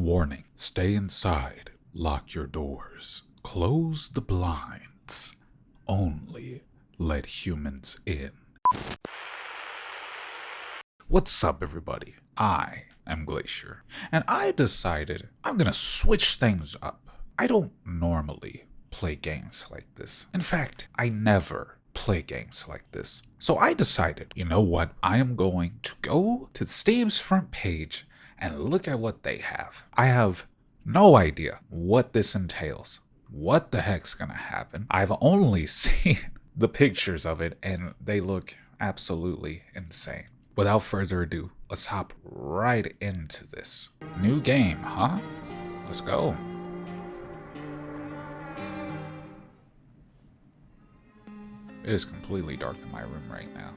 Warning, stay inside, lock your doors, close the blinds, only let humans in. What's up, everybody? I am Glacier, and I decided I'm gonna switch things up. I don't normally play games like this. In fact, I never play games like this. So I decided, you know what? I am going to go to Steam's front page and look at what they have. I have no idea what this entails. What the heck's gonna happen? I've only seen the pictures of it and they look absolutely insane. Without further ado, let's hop right into this. New game, huh? Let's go. It is completely dark in my room right now.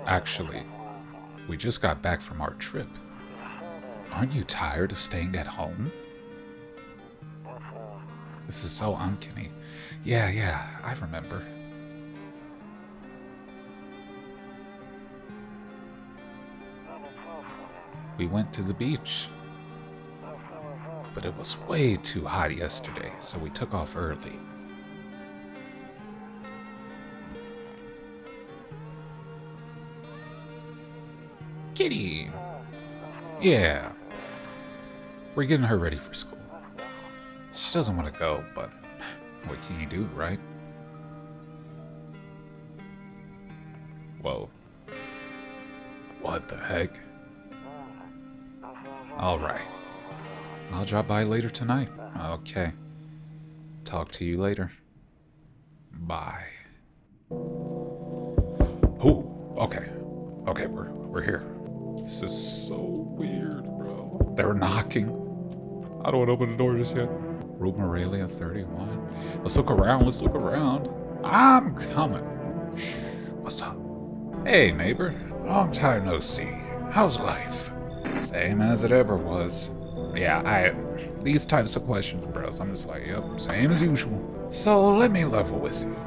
Actually, we just got back from our trip. Aren't you tired of staying at home? This is so uncanny. Yeah, I remember. We went to the beach. But it was way too hot yesterday, so we took off early. Kitty! Yeah. We're getting her ready for school. She doesn't want to go, but what can you do, right? Whoa. What the heck? Alright. I'll drop by later tonight. Okay. Talk to you later. Bye. Ooh, okay. Okay, we're here. This is so weird, bro. They're knocking. I don't want to open the door just yet. Room Aurelia 31. Let's look around. I'm coming. Shh, what's up? Hey, neighbor. Long time no see. How's life? Same as it ever was. Yeah, these types of questions, bros, I'm just like, yep, same as usual. So let me level with you.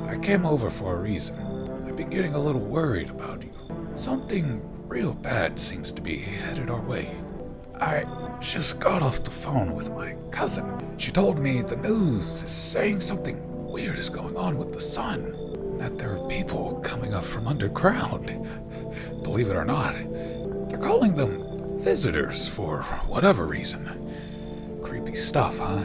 I came over for a reason. I've been getting a little worried about you. Something real bad seems to be headed our way. I just got off the phone with my cousin. She told me the news is saying something weird is going on with the sun. That there are people coming up from underground. Believe it or not, they're calling them visitors for whatever reason. Creepy stuff, huh?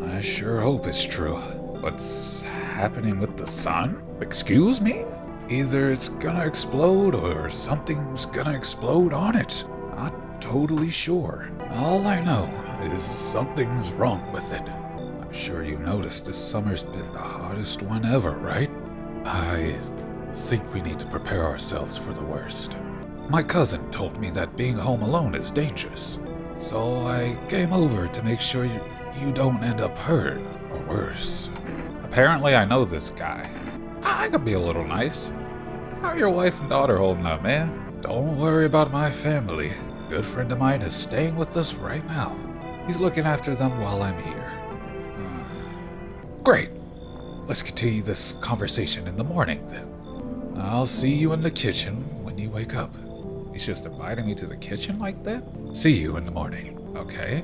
I sure hope it's true. What's happening with the sun? Excuse me? Either it's gonna explode or something's gonna explode on it. Not totally sure. All I know is something's wrong with it. I'm sure you noticed this summer's been the hottest one ever, right? I think we need to prepare ourselves for the worst. My cousin told me that being home alone is dangerous, so I came over to make sure you don't end up hurt or worse. Apparently I know this guy. I could be a little nice. How are your wife and daughter holding up, man? Don't worry about my family. A good friend of mine is staying with us right now. He's looking after them while I'm here. Great. Let's continue this conversation in the morning then. I'll see you in the kitchen when you wake up. He's just inviting me to the kitchen like that? See you in the morning. Okay.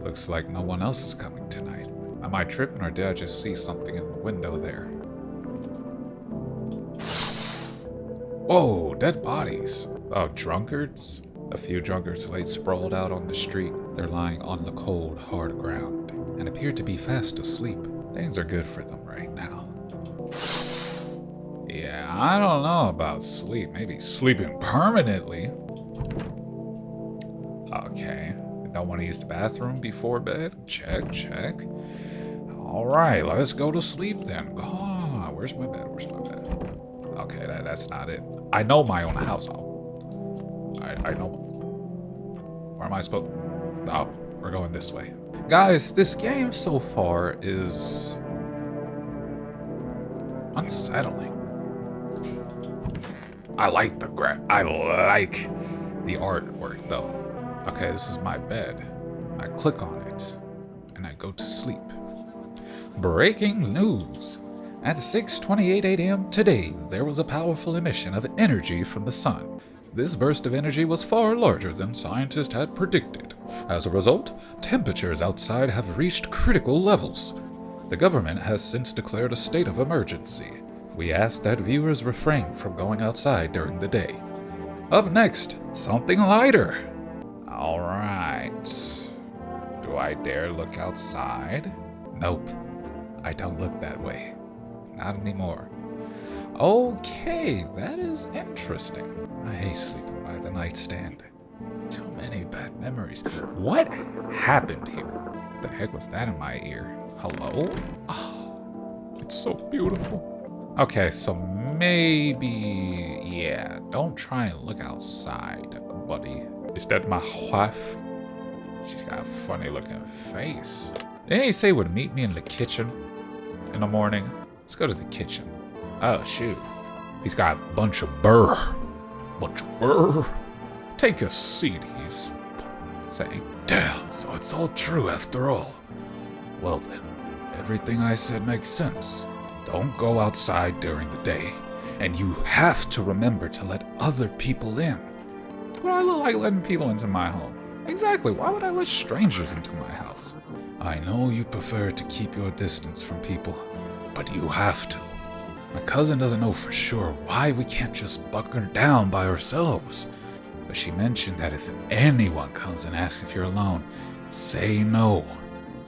Looks like no one else is coming tonight. Am I tripping or did I just see something in the window there? Whoa, dead bodies. Oh, drunkards? A few drunkards lay sprawled out on the street. They're lying on the cold, hard ground and appear to be fast asleep. Things are good for them right now. Yeah, I don't know about sleep. Maybe sleeping permanently. Okay. Don't want to use the bathroom before bed? Check. Alright, let's go to sleep then. Oh, where's my bed? Okay, that's not it. I know my own house. I know. Where am I supposed? Oh, we're going this way. Guys, this game so far is unsettling. I like the artwork though. Okay, this is my bed. I click on it and I go to sleep. Breaking news. At 6:28 a.m. today, there was a powerful emission of energy from the sun. This burst of energy was far larger than scientists had predicted. As a result, temperatures outside have reached critical levels. The government has since declared a state of emergency. We ask that viewers refrain from going outside during the day. Up next, something lighter. All right. Do I dare look outside? Nope. I don't look that way. Not anymore. Okay, that is interesting. I hate sleeping by the nightstand. Too many bad memories. What happened here? What the heck was that in my ear? Hello? Oh, it's so beautiful. Okay, so maybe... yeah, don't try and look outside, buddy. Is that my wife? She's got a funny looking face. Didn't he say he would meet me in the kitchen in the morning? Let's go to the kitchen. Oh, shoot. He's got a bunch of burr. Take a seat, he's saying. Damn, so it's all true after all. Well then, everything I said makes sense. Don't go outside during the day, and you have to remember to let other people in. What do I look like letting people into my home? Exactly, why would I let strangers into my house? I know you prefer to keep your distance from people, but you have to. My cousin doesn't know for sure why we can't just bunker down by ourselves. But she mentioned that if anyone comes and asks if you're alone, say no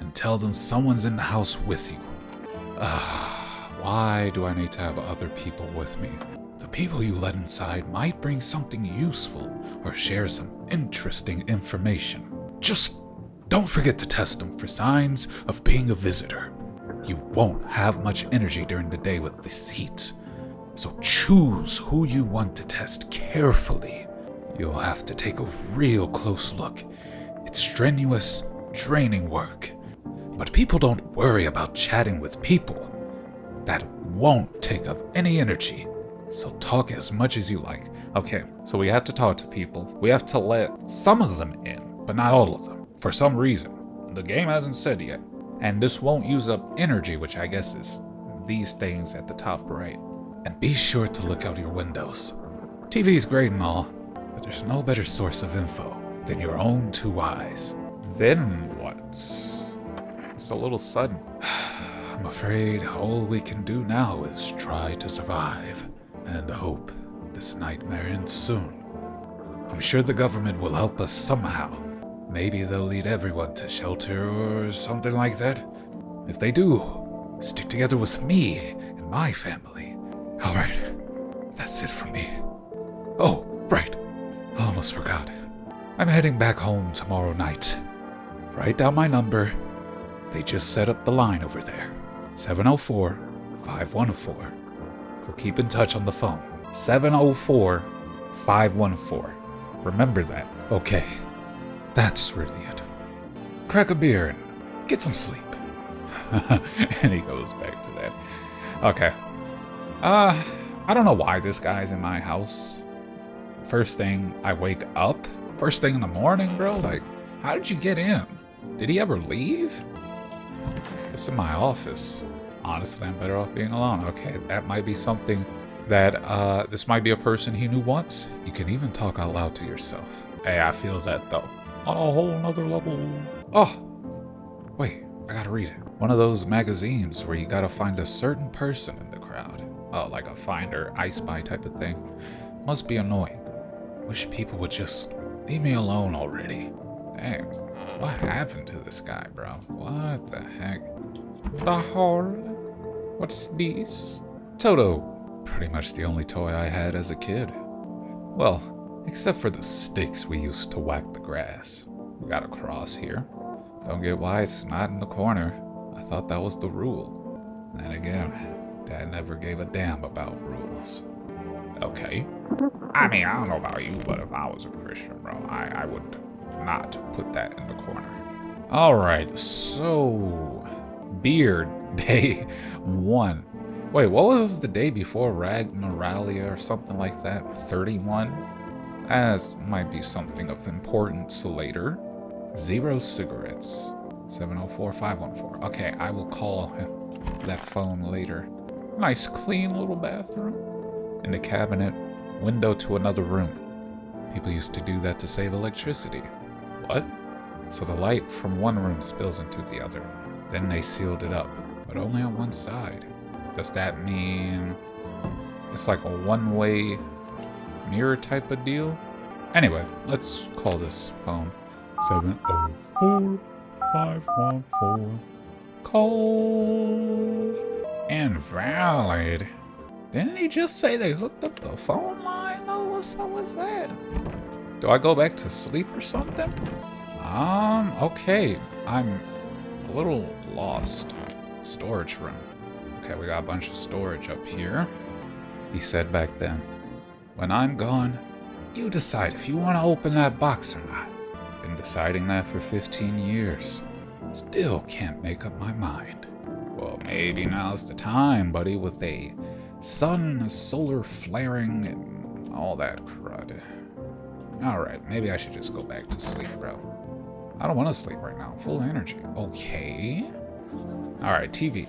and tell them someone's in the house with you. Why do I need to have other people with me? The people you let inside might bring something useful or share some interesting information. Just don't forget to test them for signs of being a visitor. You won't have much energy during the day with this heat, so choose who you want to test carefully. You'll have to take a real close look. It's strenuous, draining work. But people don't worry about chatting with people. That won't take up any energy, so talk as much as you like. Okay, so we have to talk to people. We have to let some of them in, but not all of them, for some reason. The game hasn't said yet. And this won't use up energy, which I guess is these things at the top right. And be sure to look out your windows. TV is great and all, but there's no better source of info than your own two eyes. Then what? It's a little sudden. I'm afraid all we can do now is try to survive and hope this nightmare ends soon. I'm sure the government will help us somehow. Maybe they'll lead everyone to shelter or something like that. If they do, stick together with me and my family. Alright, that's it for me. Oh, right. I almost forgot. I'm heading back home tomorrow night. Write down my number. They just set up the line over there. 704-514. We'll keep in touch on the phone. 704-514. Remember that. Okay. That's really it. Crack a beer and get some sleep. And he goes back to that. Okay. I don't know why this guy's in my house. First thing I wake up. First thing in the morning, bro. Like, how did you get in? Did he ever leave? It's in my office. Honestly, I'm better off being alone. Okay, that might be something that, this might be a person he knew once. You can even talk out loud to yourself. Hey, I feel that though. On a whole nother level. Oh, wait, I gotta read it. One of those magazines where you gotta find a certain person in the crowd. Oh, like a Finder, I Spy type of thing. Must be annoying. Wish people would just leave me alone already. Dang, what happened to this guy, bro? What the heck? The hell? What's this? Toto. Pretty much the only toy I had as a kid. Well, except for the sticks we used to whack the grass. We got a cross here. Don't get why it's not in the corner. I thought that was the rule. Then again, Dad never gave a damn about rules. Okay. I mean, I don't know about you, but if I was a Christian, bro, I would not put that in the corner. Alright, so... Beard, day 1. Wait, what was the day before Ragnoralia or something like that? 31? As might be something of importance later. 0 cigarettes. 704-514. Okay, I will call that phone later. Nice clean little bathroom. In the cabinet, window to another room. People used to do that to save electricity. What? So the light from one room spills into the other. Then they sealed it up, but only on one side. Does that mean it's like a one-way mirror type of deal? Anyway, let's call this phone. 704-514. Call. Invalid. Didn't he just say they hooked up the phone line though? What's up with that? Do I go back to sleep or something? Okay. I'm a little lost. Storage room. Okay, we got a bunch of storage up here. He said back then, when I'm gone, you decide if you want to open that box or not. Been deciding that for 15 years. Still can't make up my mind. Well, maybe now's the time, buddy, with a sun, solar flaring, and all that crud. Alright, maybe I should just go back to sleep, bro. I don't want to sleep right now. I'm full of energy. Okay. Alright, TV.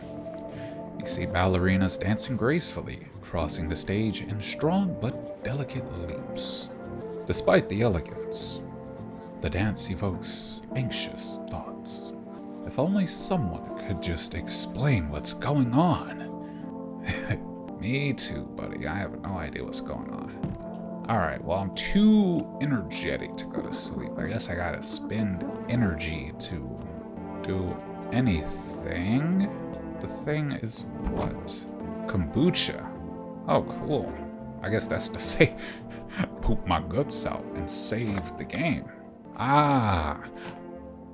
You see ballerinas dancing gracefully, crossing the stage in strong but delicate leaps. Despite the elegance, the dance evokes anxious thoughts. If only someone could just explain what's going on. Me too, buddy. I have no idea what's going on. Alright, well, I'm too energetic to go to sleep. I guess I gotta spend energy to do anything. The thing is what? Kombucha. Oh, cool. I guess that's to say poop my guts out and save the game. Ah,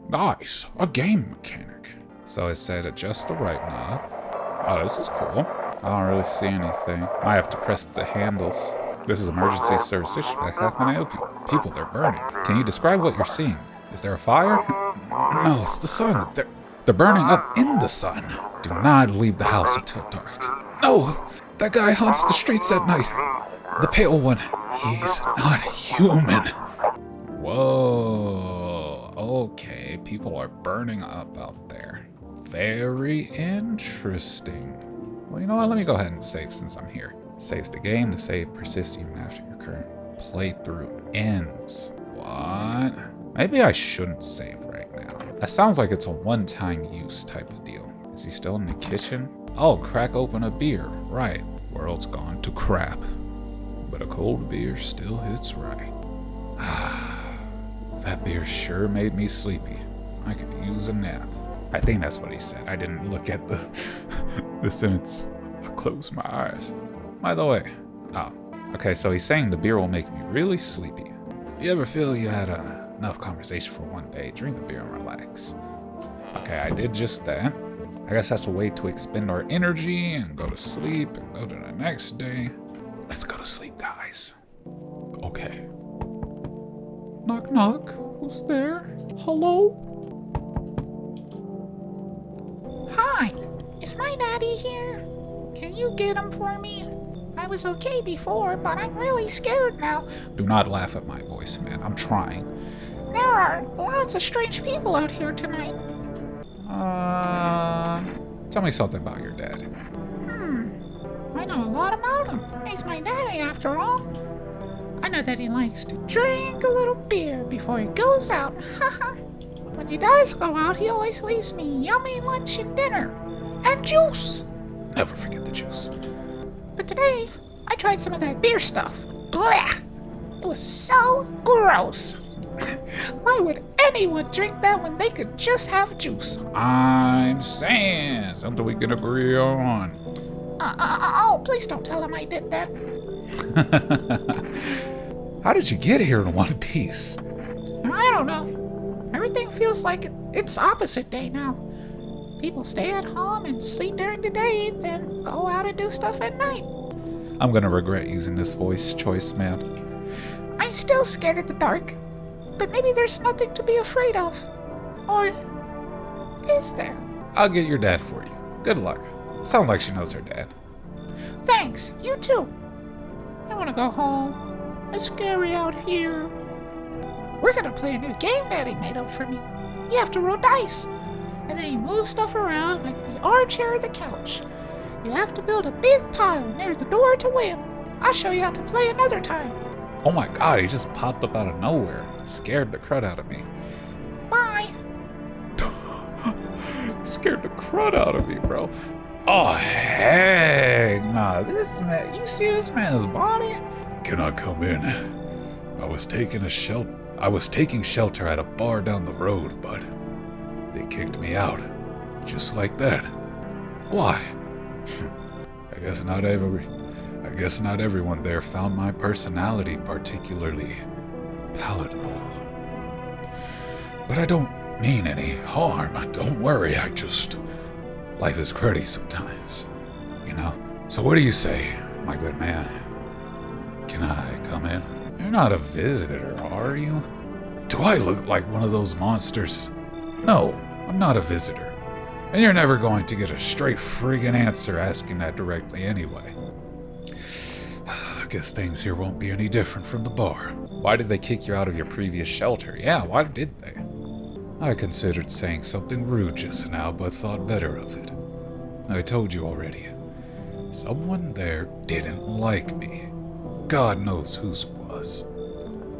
nice. A game mechanic. So it said adjust the right knob. Oh, this is cool. I don't really see anything. I have to press the handles. This is emergency service station. How can I help you? People, they're burning. Can you describe what you're seeing? Is there a fire? No, it's the sun. They're burning up in the sun. Do not leave the house until dark. No, that guy haunts the streets at night. The pale one. He's not human. Whoa. Okay, people are burning up out there. Very interesting. Well, you know what? Let me go ahead and save since I'm here. Saves the game. The save persists even after your current playthrough ends. What? Maybe I shouldn't save right now. That sounds like it's a one-time use type of deal. Is he still in the kitchen? Oh, crack open a beer. Right. World's gone to crap. But a cold beer still hits right. That beer sure made me sleepy. I could use a nap. I think that's what he said. I didn't look at the sentence. I closed my eyes. By the way, okay, so he's saying the beer will make me really sleepy. If you ever feel you had enough conversation for one day, drink a beer and relax. Okay, I did just that. I guess that's a way to expend our energy and go to sleep and go to the next day. Let's go to sleep, guys. Okay. Knock, knock. Who's there? Hello? Hi, is my daddy here? Can you get him for me? I was okay before, but I'm really scared now. Do not laugh at my voice, man. I'm trying. There are lots of strange people out here tonight. Tell me something about your dad. I know a lot about him. He's my daddy after all. I know that he likes to drink a little beer before he goes out. When he does go out, he always leaves me yummy lunch and dinner. And juice. Never forget the juice. But today, I tried some of that beer stuff. Blech! It was so gross. Why would anyone drink that when they could just have juice? I'm saying something we can agree on. Oh, please don't tell him I did that. How did you get here in one piece? I don't know. Everything feels like it's opposite day now. People stay at home and sleep during the day, then go out and do stuff at night. I'm gonna regret using this voice choice, man. I'm still scared of the dark, but maybe there's nothing to be afraid of. Or is there? I'll get your dad for you. Good luck. Sounds like she knows her dad. Thanks, you too. I want to go home. It's scary out here. We're gonna play a new game Daddy made up for me. You have to roll dice, and then you move stuff around like the armchair or the couch. You have to build a big pile near the door to win. I'll show you how to play another time. Oh my god, he just popped up out of nowhere. Scared the crud out of me. Bye. Scared the crud out of me, bro. Oh, heck nah. This man, you see this man's body? Can I come in? I was taking shelter at a bar down the road, but they kicked me out. Just like that. Why? I guess not everyone there found my personality particularly palatable. But I don't mean any harm. Don't worry, life is cruddy sometimes, you know? So what do you say, my good man? Can I come in? You're not a visitor, are you? Do I look like one of those monsters? No, I'm not a visitor. And you're never going to get a straight friggin' answer asking that directly anyway. I guess things here won't be any different from the bar. Why did they kick you out of your previous shelter? Yeah, why did they? I considered saying something rude just now, but thought better of it. I told you already. Someone there didn't like me. God knows whose was.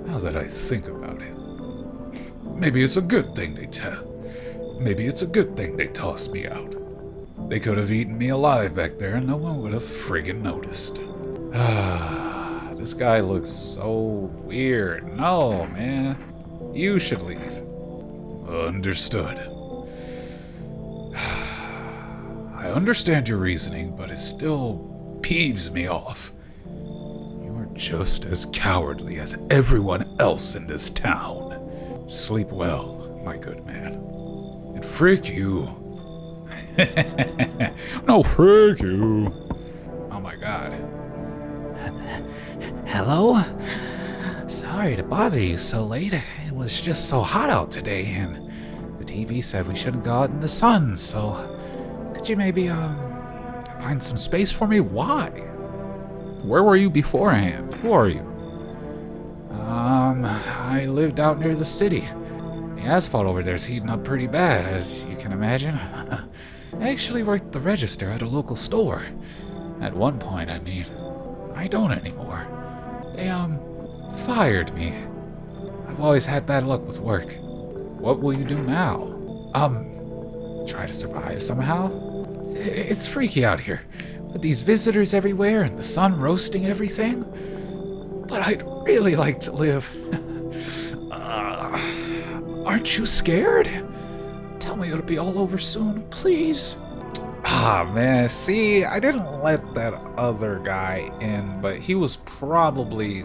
Now that I think about it. Maybe it's a good thing they tossed me out. They could have eaten me alive back there and no one would have friggin' noticed. This guy looks so weird. No, man. You should leave. Understood. I understand your reasoning, but it still peeves me off. You're just as cowardly as everyone else in this town. Sleep well, my good man. And frick you. No, frick you. Oh my god. Hello? Sorry to bother you so late. It was just so hot out today, and the TV said we shouldn't go out in the sun, so could you maybe, find some space for me? Why? Where were you beforehand? Who are you? I lived out near the city. The asphalt over there's heating up pretty bad, as you can imagine. I actually worked the register at a local store. At one point, I mean. I don't anymore. They, fired me. I've always had bad luck with work. What will you do now? Try to survive somehow. It's freaky out here, with these visitors everywhere and the sun roasting everything. But I'd really like to live. Aren't you scared? Tell me it'll be all over soon, please. Ah, man, see, I didn't let that other guy in, but he was probably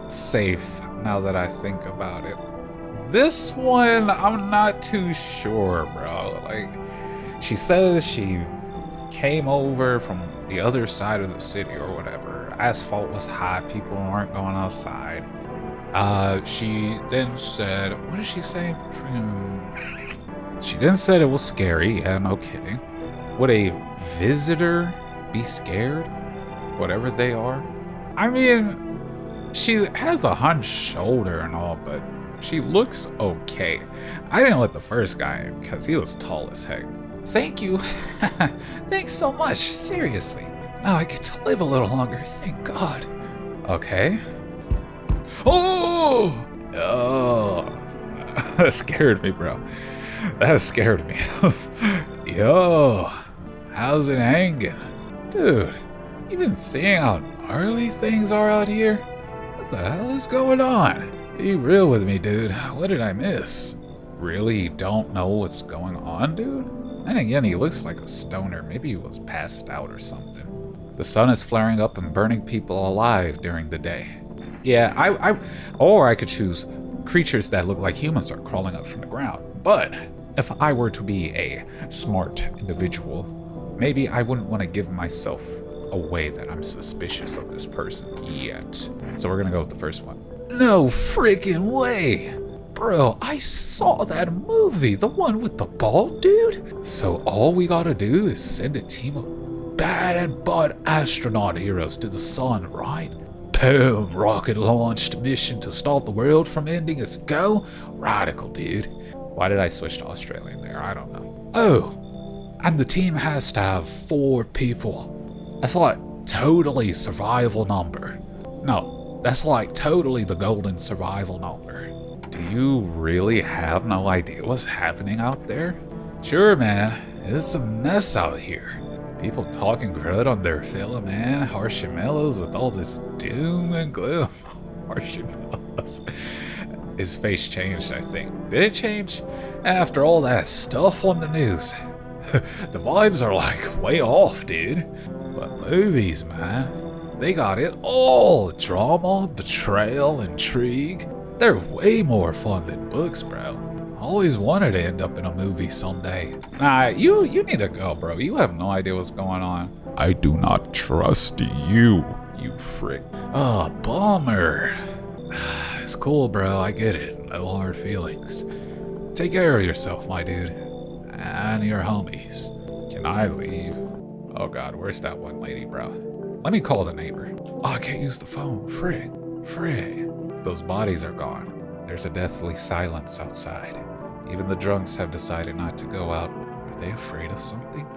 safe now that I think about it. This one, I'm not too sure, bro. Like, she says she came over from the other side of the city or whatever. Asphalt was hot, people weren't going outside. She then said, what did she say? She then said it was scary, yeah, no kidding. Would a visitor be scared? Whatever they are? I mean, she has a hunched shoulder and all, but she looks okay. I didn't let the first guy in because he was tall as heck. Thank you. Thanks so much, seriously. Now I get to live a little longer, thank God. Okay. Oh! That scared me, bro. That scared me. Yo, how's it hanging? Dude, you been seeing how gnarly things are out here? What the hell is going on? Be real with me, dude. What did I miss? Really, you don't know what's going on, dude? Then again, he looks like a stoner. Maybe he was passed out or something. The sun is flaring up and burning people alive during the day. Yeah, or I could choose creatures that look like humans are crawling up from the ground. But if I were to be a smart individual, maybe I wouldn't want to give myself away that I'm suspicious of this person yet. So we're gonna go with the first one. No freaking way! Bro, I saw that movie, the one with the bald dude. So all we gotta do is send a team of bad butt astronaut heroes to the sun, right? Boom, rocket launched mission to stop the world from ending its go. Radical, dude. Why did I switch to Australian there? I don't know. Oh, and the team has to have 4 people. That's like totally survival number. No, that's like totally the golden survival number. Do you really have no idea what's happening out there? Sure, man. It's a mess out here. People talking crud on their fellow man, Harshamellows with all this doom and gloom. Harshamellows. His face changed, I think. Did it change? After all that stuff on the news. The vibes are like way off, dude. But movies, man. They got it all. Drama, betrayal, intrigue. They're way more fun than books, bro. Always wanted to end up in a movie someday. Nah, you need to go, bro. You have no idea what's going on. I do not trust you, you frick. Oh, bummer. It's cool, bro. I get it. No hard feelings. Take care of yourself, my dude. And your homies. Can I leave? Oh god, where's that one lady, bro? Let me call the neighbor. Oh, I can't use the phone. Frick. Those bodies are gone. There's a deathly silence outside. Even the drunks have decided not to go out. Are they afraid of something?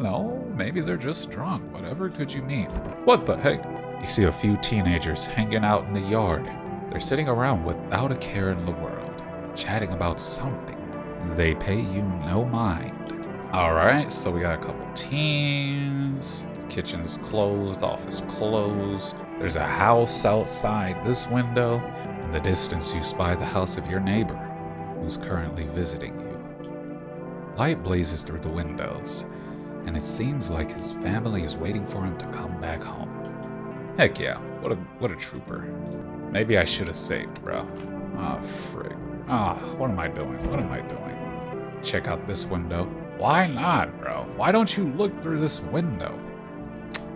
No. Maybe they're just drunk. Whatever could you mean? What the heck? You see a few teenagers hanging out in the yard. They're sitting around without a care in the world, chatting about something. They pay you no mind. Alright, so we got a couple teens. Kitchen's closed, office closed. There's a house outside this window. In the distance, you spy the house of your neighbor, who's currently visiting you. Light blazes through the windows, and it seems like his family is waiting for him to come back home. Heck yeah, what a trooper. Maybe I should have saved, bro. Ah, frick. What am I doing? Check out this window. Why not, bro? Why don't you look through this window?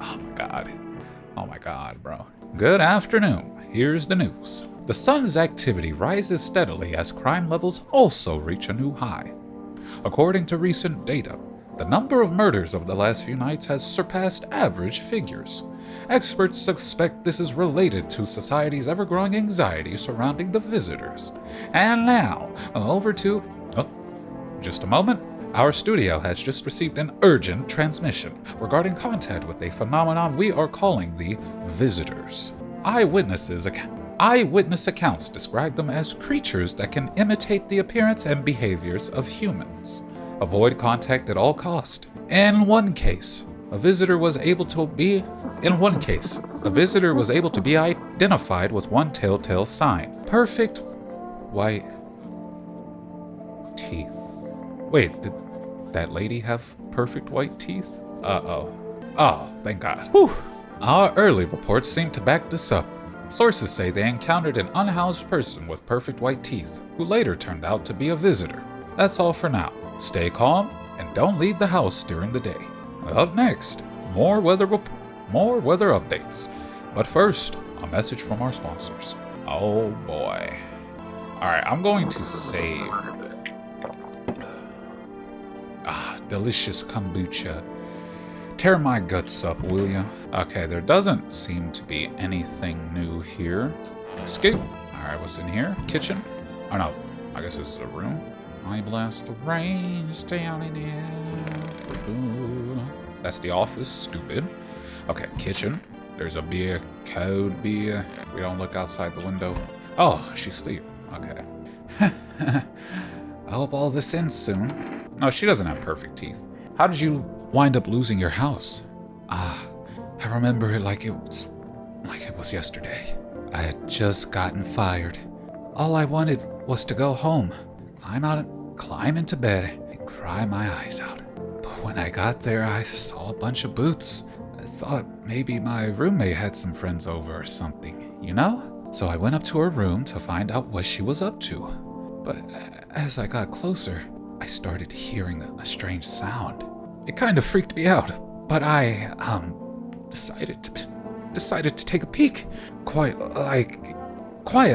Oh my god, bro. Good afternoon. Here's the news. The sun's activity rises steadily as crime levels also reach a new high. According to recent data, the number of murders over the last few nights has surpassed average figures. Experts suspect this is related to society's ever-growing anxiety surrounding the visitors. And now, over to... Oh, just a moment. Our studio has just received an urgent transmission regarding contact with a phenomenon we are calling the visitors. Eyewitness accounts describe them as creatures that can imitate the appearance and behaviors of humans. Avoid contact at all cost. In one case, a visitor was able to be identified with one telltale sign. Perfect white teeth. Wait, did that lady have perfect white teeth? Uh-oh. Oh, thank God. Whew. Our early reports seem to back this up. Sources say they encountered an unhoused person with perfect white teeth, who later turned out to be a visitor. That's all for now. Stay calm and don't leave the house during the day. Up next, more weather updates. But first, a message from our sponsors. Oh boy. Alright, I'm going to save. Delicious kombucha. Tear my guts up, will ya? Okay, there doesn't seem to be anything new here. Escape. Alright, what's in here? Kitchen? Oh no, I guess this is a room. I blast the rains down in here. Ooh. That's the office, stupid. Okay, kitchen. There's a beer, cold beer. We don't look outside the window. Oh, she's asleep. Okay. I hope all this ends soon. No, she doesn't have perfect teeth. How did you wind up losing your house? I remember it like it was yesterday. I had just gotten fired. All I wanted was to go home, climb into bed, and cry my eyes out. But when I got there, I saw a bunch of boots. I thought maybe my roommate had some friends over or something, you know? So I went up to her room to find out what she was up to. But as I got closer, I started hearing a strange sound. It kind of freaked me out, but I decided to take a peek, quiet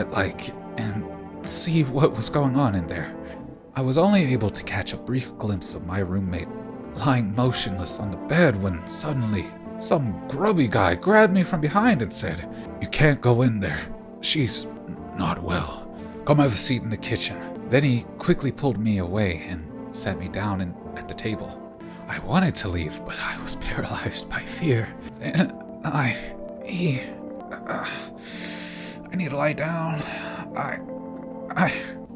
like, and see what was going on in there. I was only able to catch a brief glimpse of my roommate lying motionless on the bed when suddenly some grubby guy grabbed me from behind and said, "You can't go in there. She's not well. Come have a seat in the kitchen." Then he quickly pulled me away and sat me down at the table. I wanted to leave, but I was paralyzed by fear. Then I need to lie down. My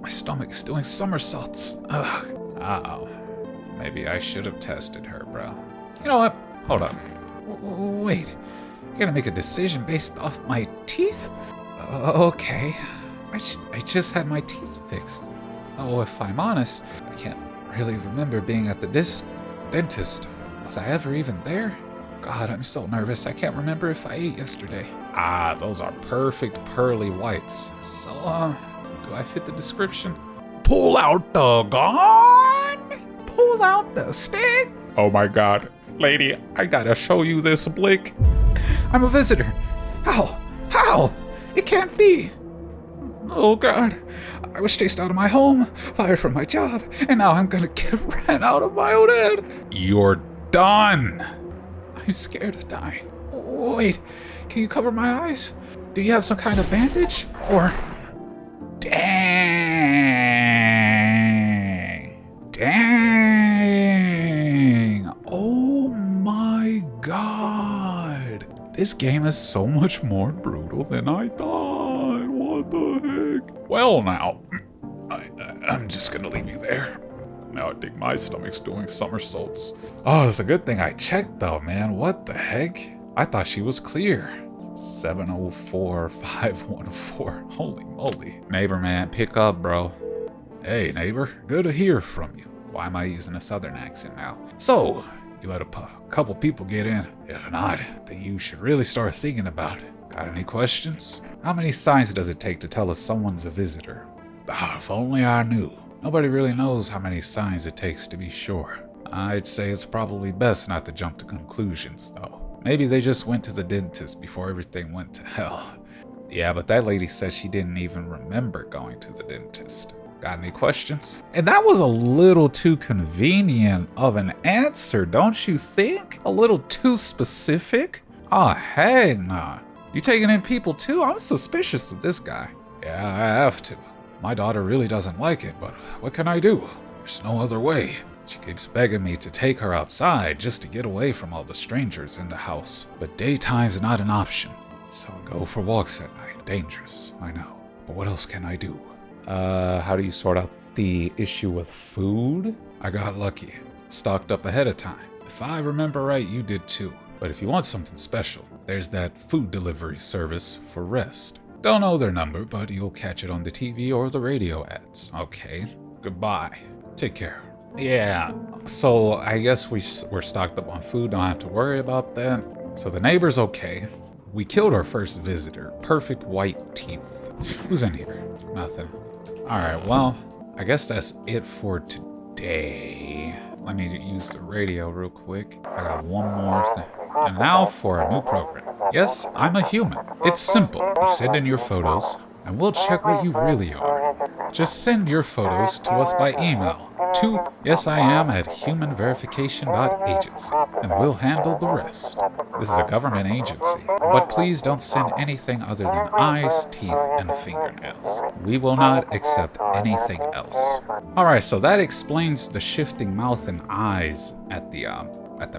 stomach is doing somersaults. Uh-oh. Maybe I should have tested her, bro. You know what? Hold up. Wait. You're gonna make a decision based off my teeth? Okay. I just had my teeth fixed. Though if I'm honest, I can't really remember being at the dentist. Was I ever even there? God, I'm so nervous. I can't remember if I ate yesterday. Ah, those are perfect pearly whites. So, do I fit the description? Pull out the gun! Pull out the stick! Oh my god. Lady, I gotta show you this blick. I'm a visitor. How? It can't be. Oh god. I was chased out of my home, fired from my job, and now I'm gonna get ran out of my own head. You're done. I'm scared of dying. Wait, can you cover my eyes? Do you have some kind of bandage? Or... Dang. Oh my god. This game is so much more brutal than I thought. What the heck? Well now, I'm just gonna leave you there. Now I think my stomach's doing somersaults. Oh, it's a good thing I checked though, man. What the heck? I thought she was clear. 704-514. Holy moly. Neighbor man, pick up, bro. Hey neighbor, good to hear from you. Why am I using a southern accent now? So, you let a couple people get in. If not, then you should really start thinking about it. Got any questions? How many signs does it take to tell us someone's a visitor? Ah, if only I knew. Nobody really knows how many signs it takes to be sure. I'd say it's probably best not to jump to conclusions, though. Maybe they just went to the dentist before everything went to hell. Yeah, but that lady said she didn't even remember going to the dentist. Got any questions? And that was a little too convenient of an answer, don't you think? A little too specific? Oh, heck nah. You taking in people too? I'm suspicious of this guy. Yeah, I have to. My daughter really doesn't like it, but what can I do? There's no other way. She keeps begging me to take her outside just to get away from all the strangers in the house. But daytime's not an option. So I go for walks at night. Dangerous, I know. But what else can I do? How do you sort out the issue with food? I got lucky. Stocked up ahead of time. If I remember right, you did too. But if you want something special, there's that food delivery service for rest. Don't know their number, but you'll catch it on the TV or the radio ads. Okay, goodbye. Take care. Yeah, so I guess we're stocked up on food, don't have to worry about that. So the neighbor's okay. We killed our first visitor. Perfect white teeth. Who's in here? Nothing. Alright, well, I guess that's it for today. Let me use the radio real quick. I got one more thing. And now for a new program. Yes, I'm a human. It's simple. You send in your photos, and we'll check what you really are. Just send your photos to us by email to yesiam@humanverification.agency, and we'll handle the rest. This is a government agency, but please don't send anything other than eyes, teeth, and fingernails. We will not accept anything else. Alright, so that explains the shifting mouth and eyes at the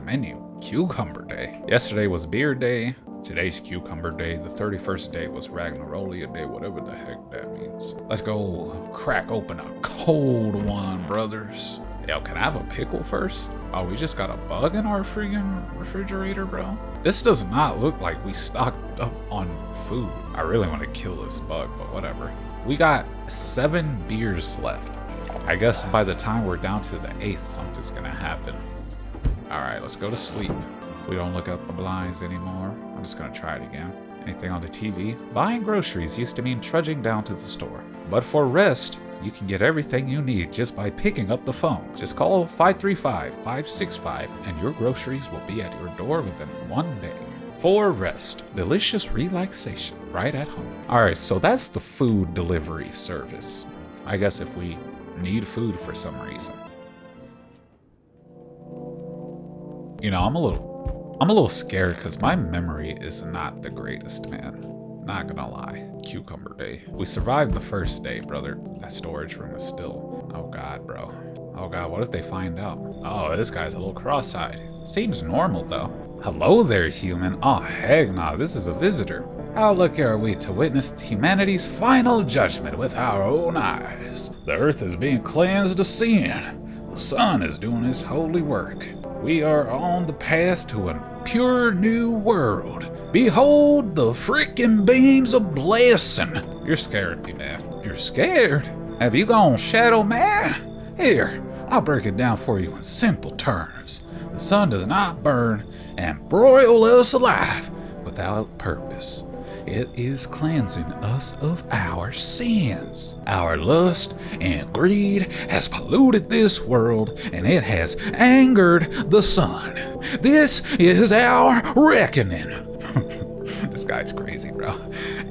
menu. Cucumber Day. Yesterday was Beer Day. Today's Cucumber Day. The 31st day was Ragnarolia Day, whatever the heck that means. Let's go crack open a cold one, brothers. Yo, can I have a pickle first? Oh, we just got a bug in our freaking refrigerator, bro. This does not look like we stocked up on food. I really want to kill this bug, but whatever. We got 7 beers left. I guess by the time we're down to the 8th, something's gonna happen. Alright, let's go to sleep. We don't look out the blinds anymore. I'm just gonna try it again. Anything on the TV? Buying groceries used to mean trudging down to the store. But for rest, you can get everything you need just by picking up the phone. Just call 535-565 and your groceries will be at your door within 1 day. For rest, delicious relaxation right at home. Alright, so that's the food delivery service. I guess if we need food for some reason. You know, I'm a little scared because my memory is not the greatest, man. Not gonna lie. Cucumber Day. We survived the first day, brother. That storage room is still Oh God, bro. Oh God, what if they find out? Oh, this guy's a little cross-eyed. Seems normal though. Hello there, human. Oh heck nah, this is a visitor. How lucky are we to witness humanity's final judgment with our own eyes? The earth is being cleansed of sin. The sun is doing his holy work. We are on the path to a pure new world. Behold the freaking beams of blessing. You're scaring me, man. You're scared? Have you gone shadow mad? Here, I'll break it down for you in simple terms. The sun does not burn and broil us alive without purpose. It is cleansing us of our sins. Our lust and greed has polluted this world, and it has angered the sun. This is our reckoning. This guy's crazy, bro.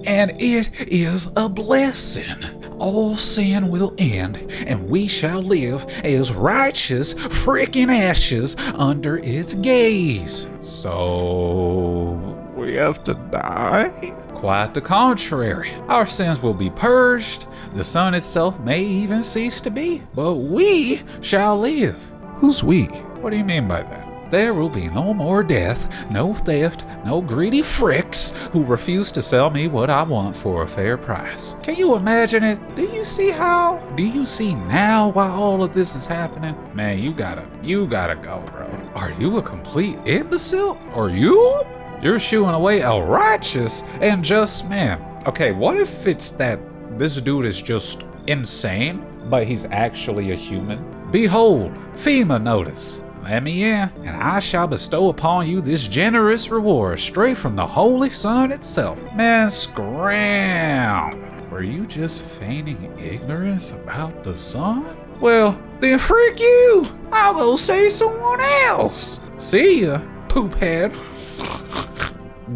And it is a blessing. All sin will end, and we shall live as righteous freaking ashes under its gaze. So we have to die? Quite the contrary. Our sins will be purged. The sun itself may even cease to be, but we shall live. Who's we? What do you mean by that? There will be no more death, no theft, no greedy fricks who refuse to sell me what I want for a fair price. Can you imagine it? Do you see how? Do you see now why all of this is happening? Man, you gotta go, bro. Are you a complete imbecile? Are you? You're shooing away a righteous and just man. Okay, what if it's that this dude is just insane, but he's actually a human? Behold, FEMA notice. Let me in, and I shall bestow upon you this generous reward straight from the holy sun itself. Man, scram! Were you just feigning ignorance about the sun? Well, then frick you! I'll go say someone else. See ya, poophead.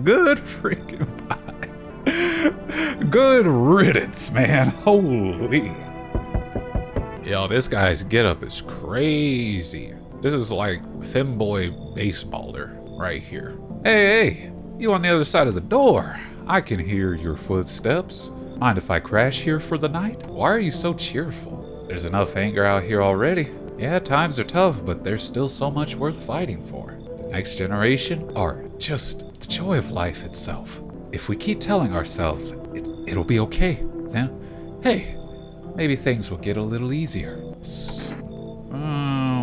Good freaking bye. Good riddance, man. Holy. Yo, this guy's getup is crazy. This is like femboy baseballer right here. Hey, you on the other side of the door. I can hear your footsteps. Mind if I crash here for the night? Why are you so cheerful? There's enough anger out here already. Yeah, times are tough, but there's still so much worth fighting for. The next generation, or just the joy of life itself. If we keep telling ourselves it'll be okay, then, hey, maybe things will get a little easier.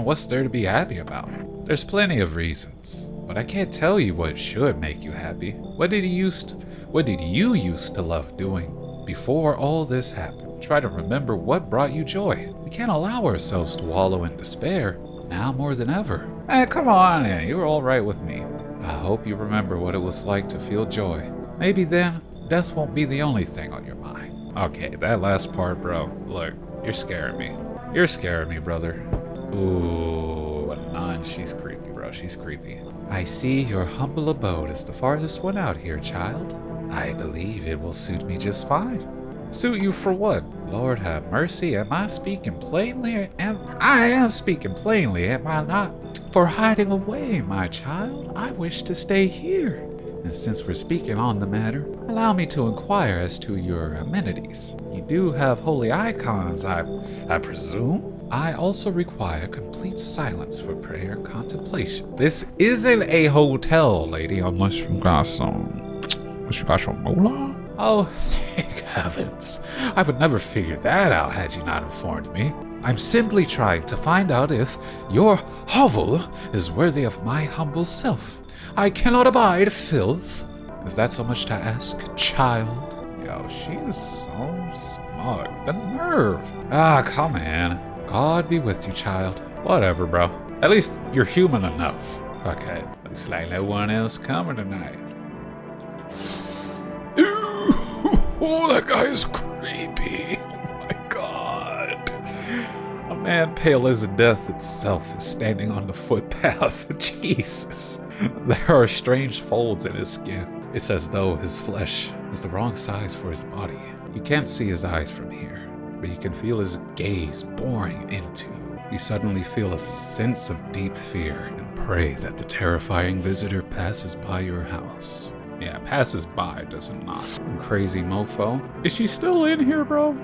What's there to be happy about? There's plenty of reasons, but I can't tell you what should make you happy. What did you used to love doing before all this happened? Try to remember what brought you joy. We can't allow ourselves to wallow in despair, now more than ever. Come on in, you're all right with me. I hope you remember what it was like to feel joy. Maybe then, death won't be the only thing on your mind. Okay, that last part, bro. Look, you're scaring me. You're scaring me, brother. Ooh, a nun. She's creepy, bro. She's creepy. I see your humble abode is the farthest one out here, child. I believe it will suit me just fine. Suit you for what? Lord have mercy, am I speaking plainly? I am speaking plainly, am I not? For hiding away, my child, I wish to stay here. And since we're speaking on the matter, allow me to inquire as to your amenities. You do have holy icons, I presume? I also require complete silence for prayer and contemplation. This isn't a hotel, lady, unless you got some moolah? Oh, thank heavens. I would never figure that out had you not informed me. I'm simply trying to find out if your hovel is worthy of my humble self. I cannot abide filth. Is that so much to ask, child? Yo, she is so smug. The nerve. Come on. God be with you, child. Whatever, bro. At least you're human enough. Okay. Looks like no one else coming tonight. Oh, that guy is creepy. Oh my god. A man pale as death itself is standing on the footpath. Jesus. There are strange folds in his skin. It's as though his flesh is the wrong size for his body. You can't see his eyes from here, but you can feel his gaze boring into you. You suddenly feel a sense of deep fear and pray that the terrifying visitor passes by your house. Yeah, passes by, does it not? Crazy mofo. Is she still in here, bro?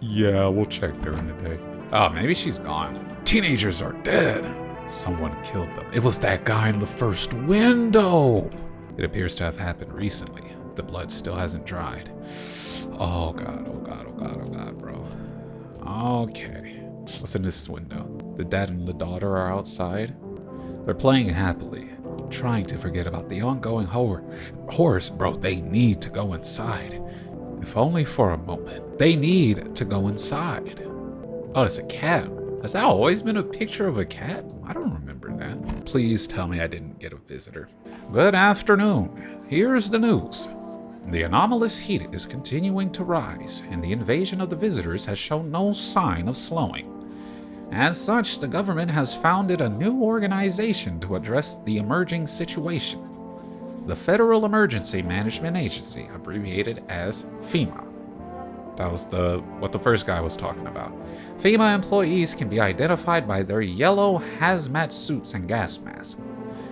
Yeah, we'll check during the day. Oh, maybe she's gone. Teenagers are dead. Someone killed them. It was that guy in the first window. It appears to have happened recently. The blood still hasn't dried. Oh god, oh god, oh god, oh god, bro. Okay. What's in this window? The dad and the daughter are outside. They're playing happily, trying to forget about the ongoing horrors. Bro, they need to go inside. If only for a moment. They need to go inside. Oh, it's a cat. Has that always been a picture of a cat? I don't remember that. Please tell me I didn't get a visitor. Good afternoon. Here's the news. The anomalous heat is continuing to rise, and the invasion of the visitors has shown no sign of slowing. As such, the government has founded a new organization to address the emerging situation. The Federal Emergency Management Agency, abbreviated as FEMA. That was what the first guy was talking about. FEMA employees can be identified by their yellow hazmat suits and gas masks.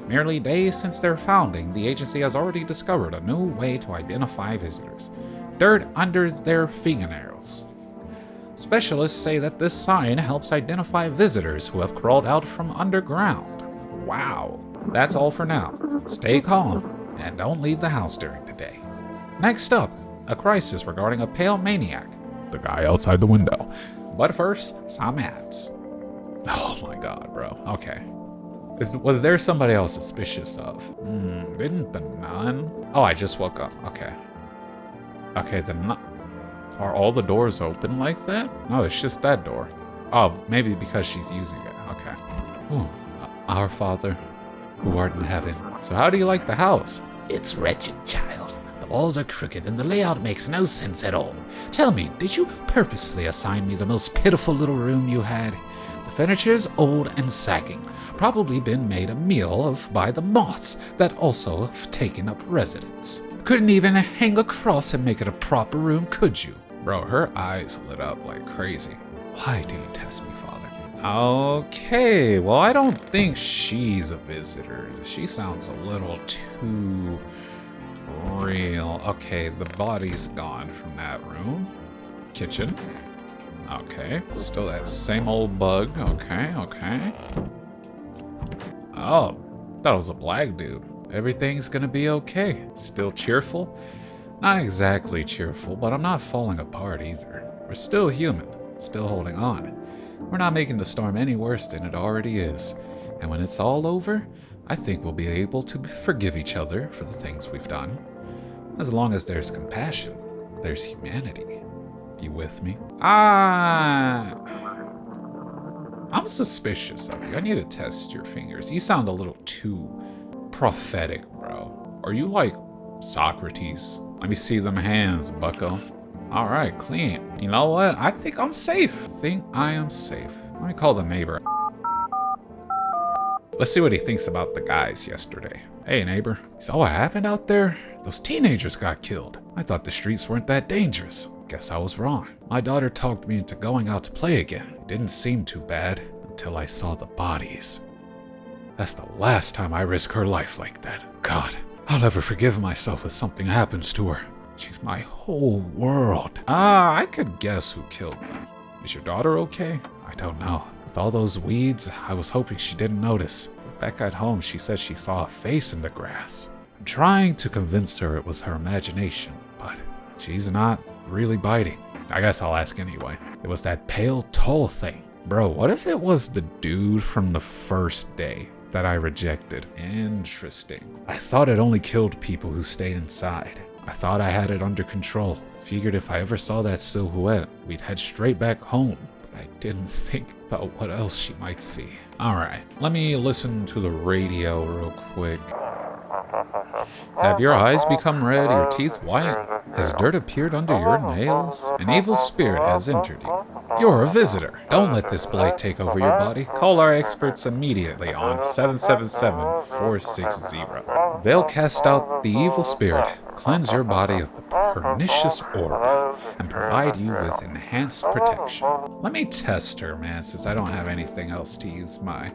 Merely days since their founding, the agency has already discovered a new way to identify visitors: dirt under their fingernails. Specialists say that this sign helps identify visitors who have crawled out from underground. Wow. That's all for now. Stay calm and don't leave the house during the day. Next up, a crisis regarding a pale maniac. The guy outside the window. But first, some ads. Oh my god, bro. Okay. Was there somebody else suspicious of? Didn't the nun? Oh, I just woke up. Okay. Okay, the nun. Are all the doors open like that? No, it's just that door. Oh, maybe because she's using it. Okay. Ooh. Our Father, who art in heaven. So how do you like the house? It's wretched, child. The walls are crooked and the layout makes no sense at all. Tell me, did you purposely assign me the most pitiful little room you had? The furniture's old and sagging, probably been made a meal of by the moths that also have taken up residence. Couldn't even hang a cross and make it a proper room, could you? Bro, her eyes lit up like crazy. Why do you test me, Father? Okay, well, I don't think she's a visitor. She sounds a little too real. Okay, the body's gone from that room. Kitchen. Okay, still that same old bug. Okay, okay. Oh, that was a black dude. Everything's gonna be okay. Still cheerful? Not exactly cheerful, but I'm not falling apart either. We're still human, still holding on. We're not making the storm any worse than it already is. And when it's all over, I think we'll be able to forgive each other for the things we've done. As long as there's compassion, there's humanity. You with me? I'm suspicious of you. I need to test your fingers. You sound a little too prophetic, bro. Are you like Socrates? Let me see them hands, bucko. All right, clean. You know what? I think I'm safe. I am safe. Let me call the neighbor. Let's see what he thinks about the guys yesterday. Hey, neighbor. You saw what happened out there? Those teenagers got killed. I thought the streets weren't that dangerous. Guess I was wrong. My daughter talked me into going out to play again. It didn't seem too bad until I saw the bodies. That's the last time I risk her life like that. God, I'll never forgive myself if something happens to her. She's my whole world. I could guess who killed them. Is your daughter okay? I don't know. With all those weeds, I was hoping she didn't notice. Back at home, she said she saw a face in the grass. I'm trying to convince her it was her imagination, but she's not really biting. I guess I'll ask anyway. It was that pale, tall thing. Bro, what if it was the dude from the first day that I rejected? Interesting. I thought it only killed people who stayed inside. I thought I had it under control. Figured if I ever saw that silhouette, we'd head straight back home. But I didn't think about what else she might see. Alright, let me listen to the radio real quick. Have your eyes become red, your teeth white? Has dirt appeared under your nails? An evil spirit has entered you. You're a visitor. Don't let this blight take over your body. Call our experts immediately on 777-460. They'll cast out the evil spirit, cleanse your body of the pernicious aura, and provide you with enhanced protection. Let me test her, man, since I don't have anything else to use my...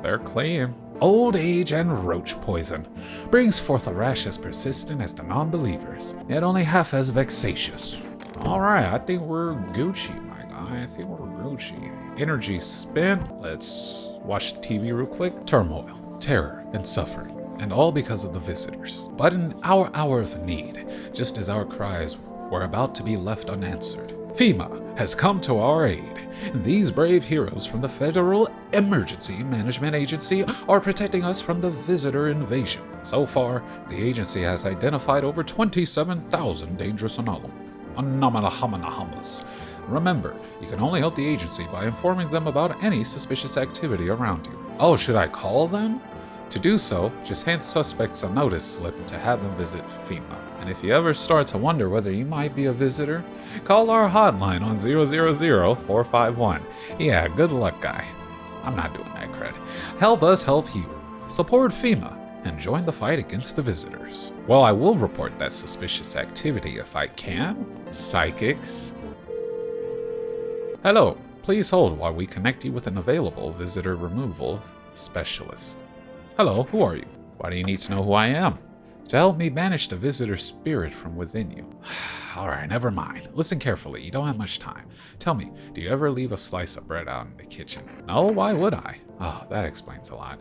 They're clean. Old age and roach poison brings forth a rash as persistent as the non-believers, yet only half as vexatious. Alright, I think we're Gucci, my guy. I think we're Gucci. Energy spent. Let's watch the TV real quick. Turmoil, terror, and suffering. And all because of the visitors. But in our hour of need, just as our cries were about to be left unanswered, FEMA has come to our aid. These brave heroes from the Federal Emergency Management Agency are protecting us from the visitor invasion. So far, the agency has identified over 27,000 dangerous anomalies. Remember, you can only help the agency by informing them about any suspicious activity around you. Oh, should I call them? To do so, just hand suspects a notice slip to have them visit FEMA. And if you ever start to wonder whether you might be a visitor, call our hotline on 000-451. Yeah, good luck, guy. I'm not doing that cred. Help us help you. Support FEMA and join the fight against the visitors. Well, I will report that suspicious activity if I can. Psychics. Hello, please hold while we connect you with an available visitor removal specialist. Hello, who are you? Why do you need to know who I am? To help me banish the visitor spirit from within you. Alright, never mind. Listen carefully, you don't have much time. Tell me, do you ever leave a slice of bread out in the kitchen? No, why would I? Oh, that explains a lot.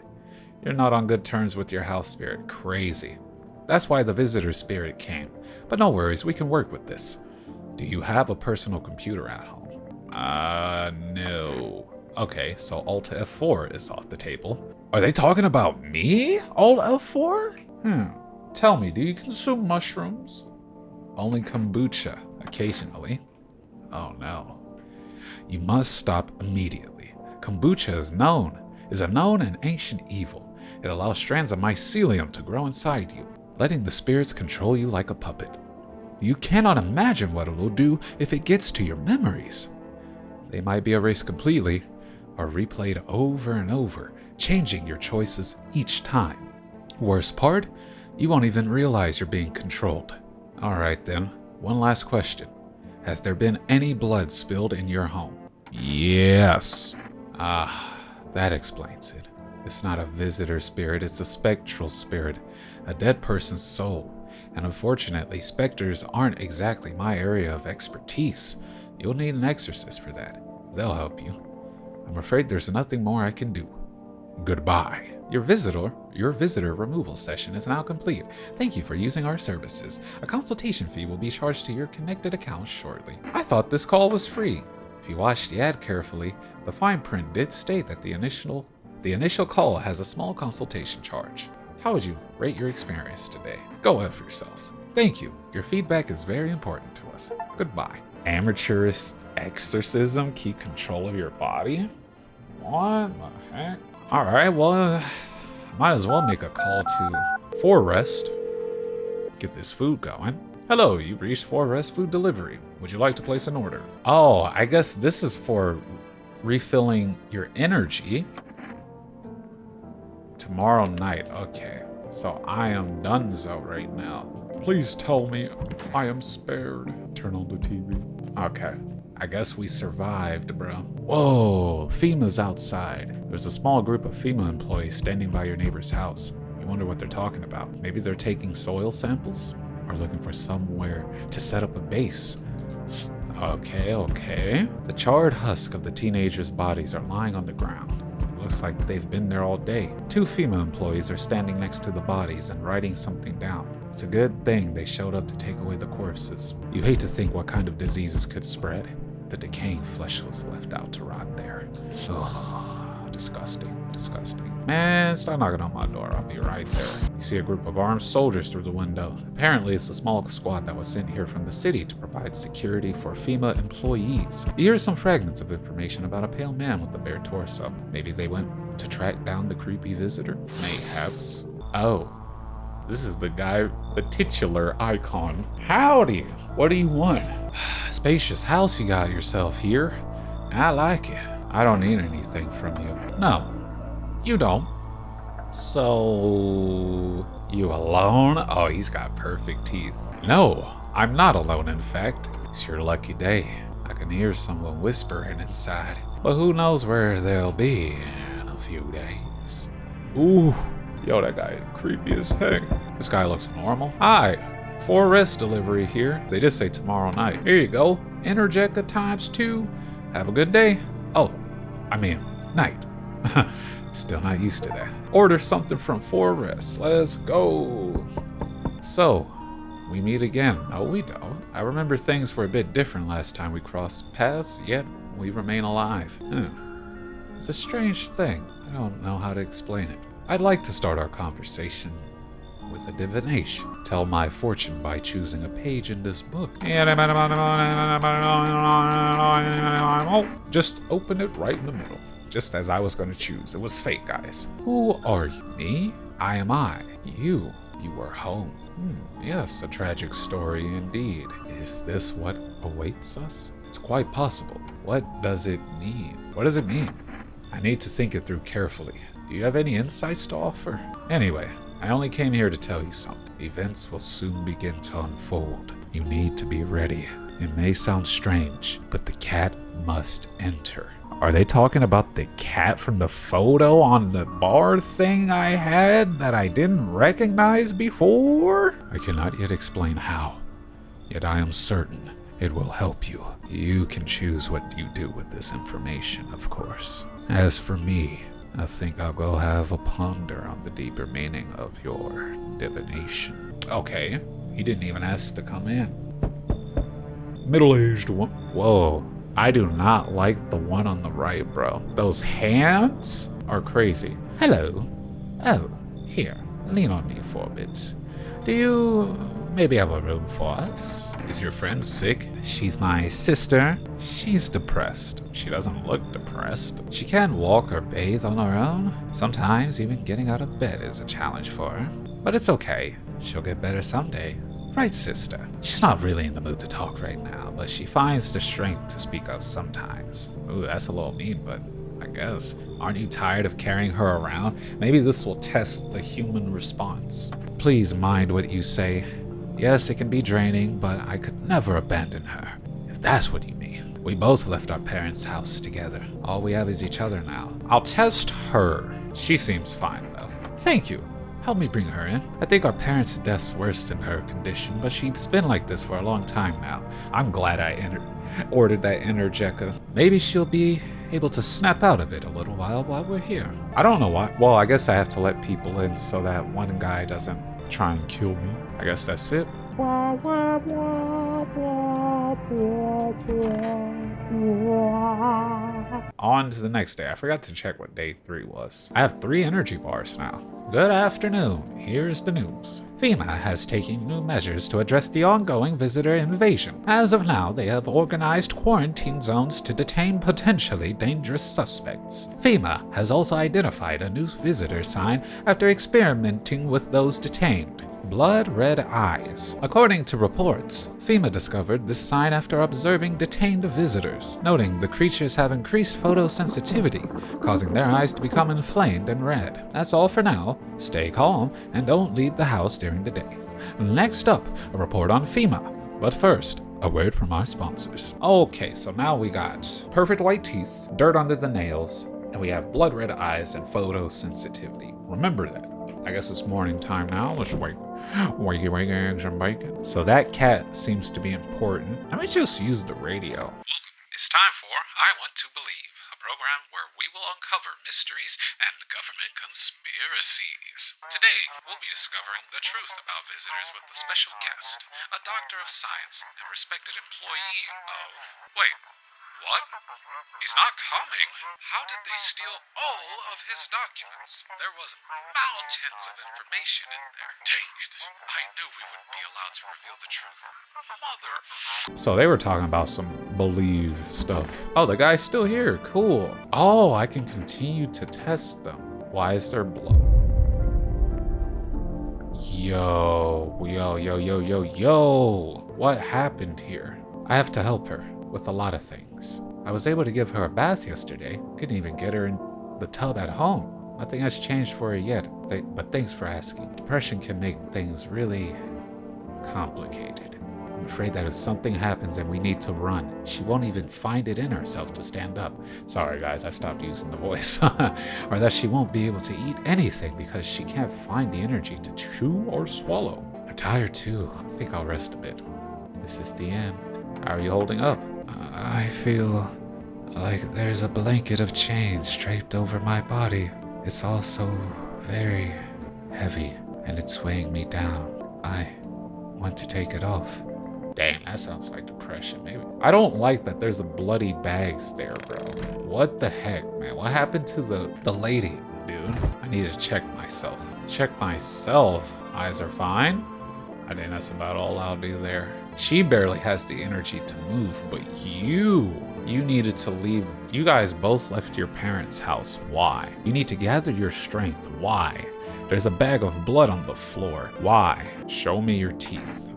You're not on good terms with your house spirit. Crazy. That's why the visitor spirit came. But no worries, we can work with this. Do you have a personal computer at home? No. Okay, so Alt F4 is off the table. Are they talking about me? Alt F4? Tell me, do you consume mushrooms? Only kombucha, occasionally. Oh no. You must stop immediately. Kombucha is a known and ancient evil. It allows strands of mycelium to grow inside you, letting the spirits control you like a puppet. You cannot imagine what it will do if it gets to your memories. They might be erased completely, or replayed over and over, changing your choices each time. Worst part, you won't even realize you're being controlled. Alright then, one last question. Has there been any blood spilled in your home? Yes. That explains it. It's not a visitor spirit, it's a spectral spirit, a dead person's soul. And unfortunately, specters aren't exactly my area of expertise. You'll need an exorcist for that. They'll help you. I'm afraid there's nothing more I can do. Goodbye. Your visitor removal session is now complete. Thank you for using our services. A consultation fee will be charged to your connected account shortly. I thought this call was free. If you watched the ad carefully, the fine print did state that the initial call has a small consultation charge. How would you rate your experience today? Go F yourselves. Thank you. Your feedback is very important to us. Goodbye. Amateurist exorcism? Keep control of your body? What the heck? Alright, well, might as well make a call to Forrest. Get this food going. Hello, you've reached Forrest Food Delivery. Would you like to place an order? Oh, I guess this is for refilling your energy. Tomorrow night, okay. So I am donezo right now. Please tell me I am spared. Turn on the TV. Okay. I guess we survived, bro. Whoa, FEMA's outside. There's a small group of FEMA employees standing by your neighbor's house. You wonder what they're talking about. Maybe they're taking soil samples? Or looking for somewhere to set up a base. Okay. The charred husk of the teenagers' bodies are lying on the ground. Looks like they've been there all day. 2 FEMA employees are standing next to the bodies and writing something down. It's a good thing they showed up to take away the corpses. You hate to think what kind of diseases could spread. The decaying flesh was left out to rot there. Oh, disgusting. Man, stop knocking on my door. I'll be right there. You see a group of armed soldiers through the window. Apparently, it's a small squad that was sent here from the city to provide security for FEMA employees. You hear some fragments of information about a pale man with a bare torso. Maybe they went to track down the creepy visitor? Mayhaps. Oh. This is the guy, the titular icon. Howdy! What do you want? Spacious house you got yourself here. I like it. I don't need anything from you. No, you don't. So, you alone? Oh, he's got perfect teeth. No, I'm not alone, in fact. It's your lucky day. I can hear someone whispering inside. But who knows where they'll be in a few days. Ooh. Yo, that guy is creepy as heck. This guy looks normal. Hi, For rest delivery here. They did say tomorrow night. Here you go. Energeca ×2. Have a good day. Oh, I mean, night. Still not used to that. Order something from For Rest. Let's go. So, we meet again. No, we don't. I remember things were a bit different last time we crossed paths, yet we remain alive. It's a strange thing. I don't know how to explain it. I'd like to start our conversation with a divination. Tell my fortune by choosing a page in this book. Just open it right in the middle. Just as I was going to choose. It was fate, guys. Who are you? Me? I am I. You. You were home. Yes, a tragic story indeed. Is this what awaits us? It's quite possible. What does it mean? What does it mean? I need to think it through carefully. Do you have any insights to offer? Anyway, I only came here to tell you something. Events will soon begin to unfold. You need to be ready. It may sound strange, but the cat must enter. Are they talking about the cat from the photo on the bar thing I had that I didn't recognize before? I cannot yet explain how, yet I am certain it will help you. You can choose what you do with this information, of course. As for me, I think I'll go have a ponder on the deeper meaning of your divination. Okay, he didn't even ask to come in. Middle-aged one. Whoa. I do not like the one on the right, bro. Those hands are crazy. Hello. Oh, here. Lean on me for a bit. Do you maybe have a room for us? Is your friend sick? She's my sister. She's depressed. She doesn't look depressed. She can't walk or bathe on her own. Sometimes even getting out of bed is a challenge for her. But it's okay. She'll get better someday. Right, sister? She's not really in the mood to talk right now, but she finds the strength to speak up sometimes. Ooh, that's a little mean, but I guess. Aren't you tired of carrying her around? Maybe this will test the human response. Please mind what you say. Yes, it can be draining, but I could never abandon her, if that's what you mean. We both left our parents' house together. All we have is each other now. I'll test her. She seems fine, though. Thank you. Help me bring her in. I think our parents' death's worse than her condition, but she's been like this for a long time now. I'm glad I ordered that Energeca. Maybe she'll be able to snap out of it a little while we're here. I don't know why. Well, I guess I have to let people in so that one guy doesn't try and kill me. I guess that's it. On to the next day. I forgot to check what day 3 was. I have 3 energy bars now. Good afternoon. Here's the news. FEMA has taken new measures to address the ongoing visitor invasion. As of now, they have organized quarantine zones to detain potentially dangerous suspects. FEMA has also identified a new visitor sign after experimenting with those detained. Blood red eyes. According to reports, FEMA discovered this sign after observing detained visitors, noting the creatures have increased photosensitivity, causing their eyes to become inflamed and red. That's all for now. Stay calm and don't leave the house during the day. Next up, a report on FEMA. But first, a word from our sponsors. Okay, so now we got perfect white teeth, dirt under the nails, and we have blood red eyes and photosensitivity. Remember that. I guess it's morning time now. Let's wake eggs and bacon. So that cat seems to be important. Let me just use the radio. It's time for I Want to Believe, a program where we will uncover mysteries and government conspiracies. Today, we'll be discovering the truth about visitors with a special guest, a doctor of science and respected employee of... Wait, what? He's not coming? How did they steal all of his documents? There was mountains of information in there. Dang it. I knew we wouldn't be allowed to reveal the truth. Mother... So they were talking about some believe stuff. Oh, the guy's still here. Cool. Oh, I can continue to test them. Why is there blood? Yo. What happened here? I have to help her with a lot of things. I was able to give her a bath yesterday. Couldn't even get her in the tub at home. Nothing has changed for her yet, but thanks for asking. Depression can make things really complicated. I'm afraid that if something happens and we need to run, she won't even find it in herself to stand up. Sorry guys, I stopped using the voice. Or that she won't be able to eat anything because she can't find the energy to chew or swallow. I tired too. I think I'll rest a bit. This is the end. How are you holding up? I feel like there's a blanket of chains draped over my body. It's also very heavy, and it's weighing me down. I want to take it off. Dang, that sounds like depression, maybe. I don't like that there's a bloody bags there, bro. What the heck, man? What happened to the lady, dude? I need to check myself. Check myself. Eyes are fine. I think that's about all I'll do there. She barely has the energy to move, but you needed to leave. You guys both left your parents' house. Why? You need to gather your strength. Why? There's a bag of blood on the floor. Why? Show me your teeth.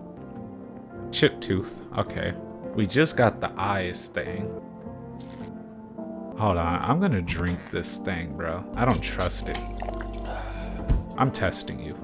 Chip tooth. Okay. We just got the eyes thing. Hold on. I'm gonna drink this thing, bro. I don't trust it. I'm testing you.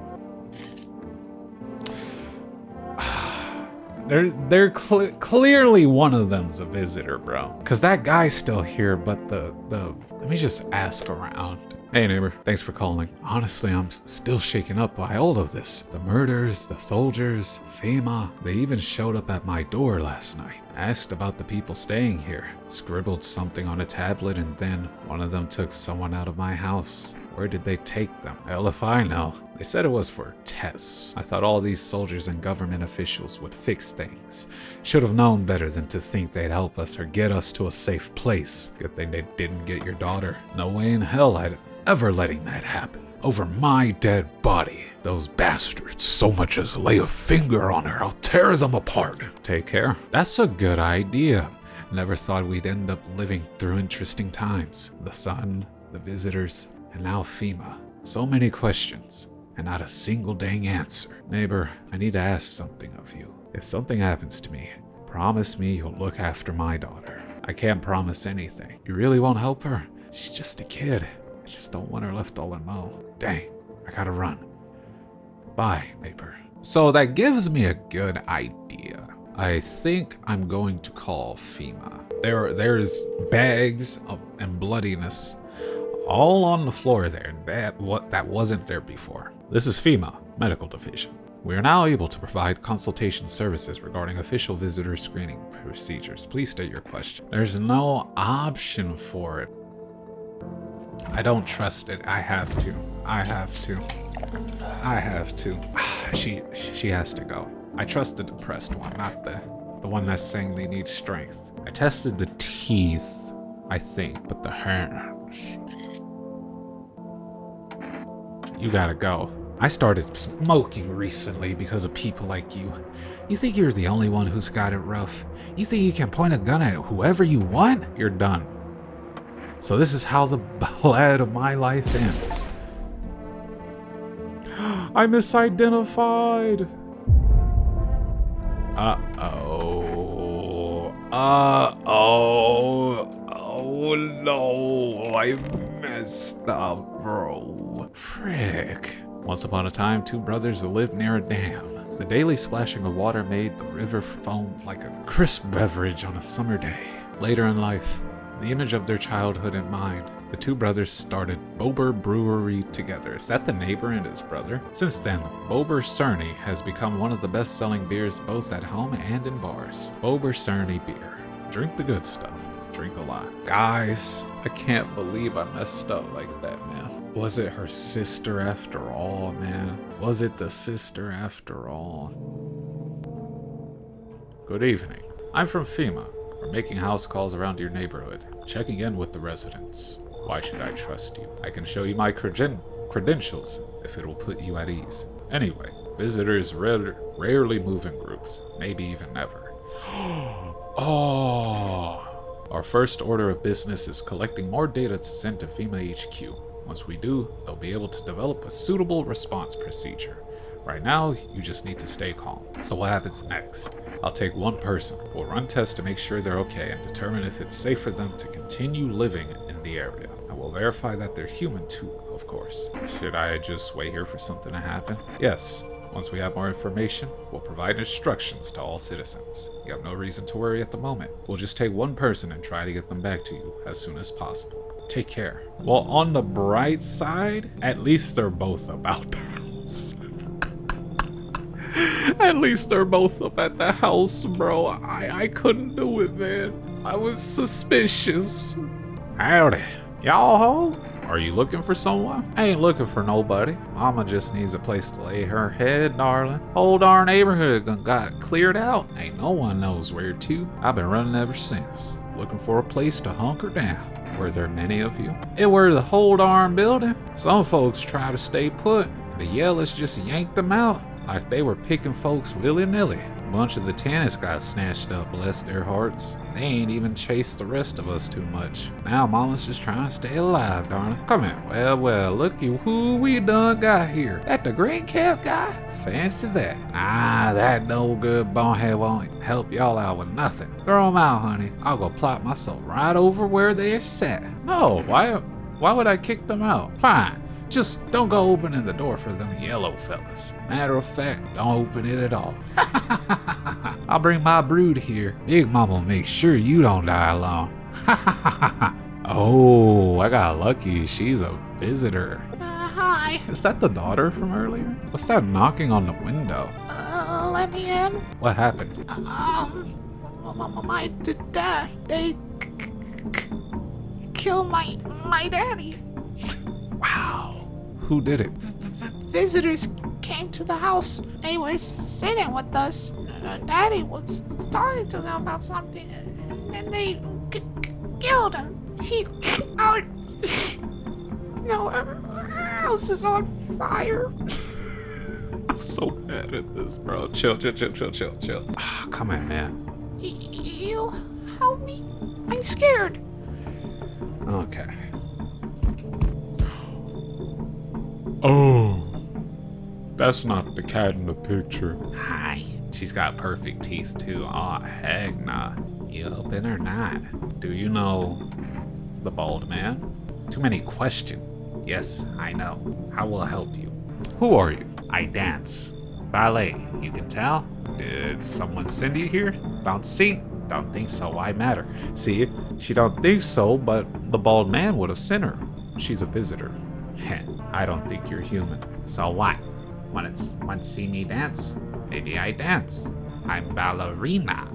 They're clearly one of them's a visitor, bro. Cause that guy's still here, but let me just ask around. Hey neighbor, thanks for calling. Honestly, I'm still shaken up by all of this. The murders, the soldiers, FEMA. They even showed up at my door last night. Asked about the people staying here. Scribbled something on a tablet, and then one of them took someone out of my house. Where did they take them? Hell if I know. They said it was for tests. I thought all these soldiers and government officials would fix things. Should have known better than to think they'd help us or get us to a safe place. Good thing they didn't get your daughter. No way in hell I'd ever letting that happen. Over my dead body. Those bastards so much as lay a finger on her, I'll tear them apart. Take care. That's a good idea. Never thought we'd end up living through interesting times. The sun, the visitors, and now FEMA. So many questions, and not a single dang answer. Neighbor, I need to ask something of you. If something happens to me, promise me you'll look after my daughter. I can't promise anything. You really won't help her? She's just a kid. I just don't want her left all alone. Dang, I gotta run. Bye, neighbor. So that gives me a good idea. I think I'm going to call FEMA. There's bags and bloodiness all on the floor there. That wasn't there before. This is FEMA, Medical Division. We are now able to provide consultation services regarding official visitor screening procedures. Please state your question. There's no option for it. I don't trust it. I have to. She has to go. I trust the depressed one, not the one that's saying they need strength. I tested the teeth, I think, but the hands. You gotta go. I started smoking recently because of people like you. You think you're the only one who's got it rough? You think you can point a gun at whoever you want? You're done. So this is how the ballad of my life ends. I misidentified. Oh no, I messed up, bro. Frick. Once upon a time, two brothers lived near a dam. The daily splashing of water made the river foam like a crisp beverage on a summer day. Later in life, the image of their childhood in mind, the two brothers started Bober Brewery together. Is that the neighbor and his brother? Since then, Bober Cerny has become one of the best-selling beers both at home and in bars. Bober Cerny beer. Drink the good stuff. Drink a lot. Guys, I can't believe I messed up like that, man. Was it her sister after all, man? Was it the sister after all? Good evening. I'm from FEMA. We're making house calls around your neighborhood, checking in with the residents. Why should I trust you? I can show you my credentials if it will put you at ease. Anyway, visitors rarely move in groups, maybe even never. Oh! Our first order of business is collecting more data to send to FEMA HQ. Once we do, they'll be able to develop a suitable response procedure. Right now, you just need to stay calm. So what happens next? I'll take one person. We'll run tests to make sure they're okay and determine if it's safe for them to continue living in the area. And we'll verify that they're human too, of course. Should I just wait here for something to happen? Yes. Once we have more information, we'll provide instructions to all citizens. You have no reason to worry at the moment. We'll just take one person and try to get them back to you as soon as possible. Take care. Well, on the bright side, at least they're both about the house. At least they're both up at the house, bro. I couldn't do it, man. I was suspicious. Howdy. Y'all home? Are you looking for someone? I ain't looking for nobody. Mama just needs a place to lay her head, darling. Whole darn neighborhood got cleared out. Ain't no one knows where to. I've been running ever since, looking for a place to hunker down. Were there many of you? It were the whole darn building. Some folks try to stay put. The yellows just yanked them out like they were picking folks willy-nilly. A bunch of the tenants got snatched up, bless their hearts. They ain't even chased the rest of us too much. Now Mama's just trying to stay alive, darling. Come here. Well, looky who we done got here. That the green cap guy? Fancy that. That no good bonehead won't help y'all out with nothing. Throw 'em out, honey. I'll go plop myself right over where they sat. No, why would I kick them out? Fine. Just don't go opening the door for them yellow fellas. Matter of fact, don't open it at all. I'll bring my brood here. Big Mama will make sure you don't die alone. Oh, I got lucky. She's a visitor. Hi. Is that the daughter from earlier? What's that knocking on the window? Let me in. What happened? My dad, they killed my daddy. Wow. Who did it? Visitors came to the house. They were sitting with us. Daddy was talking to them about something, and they killed him. Our house is on fire. I'm so bad at this, bro. Chill. Come on, man. You help me? I'm scared. Okay. Oh, that's not the cat in the picture. Hi. She's got perfect teeth too. Aw, heck nah. You open or not? Do you know the bald man? Too many questions. Yes, I know. How will I help you? Who are you? I dance. Ballet, you can tell? Did someone send you here? Don't see? Don't think so. Why matter? See, she don't think so, but the bald man would have sent her. She's a visitor. Heh, I don't think you're human. So what? Want to see me dance? Maybe I dance. I'm ballerina.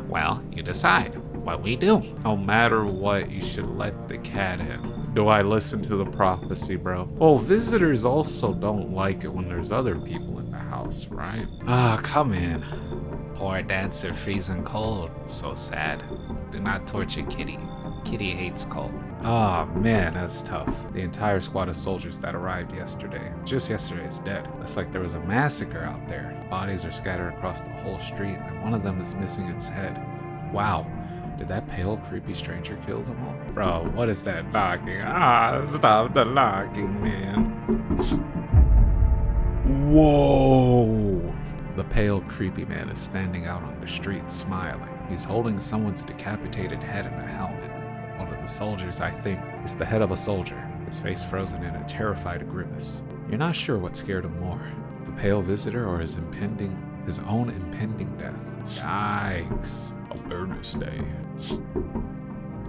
Well, you decide. What we do? No matter what, you should let the cat in. Do I listen to the prophecy, bro? Well, visitors also don't like it when there's other people in the house, right? Come in. Poor dancer freezing cold. So sad. Do not torture Kitty. Kitty hates cold. Oh man, that's tough. The entire squad of soldiers that arrived just yesterday is dead. Looks like there was a massacre out there. Bodies are scattered across the whole street, and one of them is missing its head. Wow. Did that pale, creepy stranger kill them all? Bro, what is that knocking? Stop the knocking, man. Whoa! The pale, creepy man is standing out on the street, smiling. He's holding someone's decapitated head in a helmet. One of the soldiers, I think. It's the head of a soldier, his face frozen in a terrified grimace. You're not sure what scared him more, the pale visitor or his own impending death. Yikes. Awareness Day.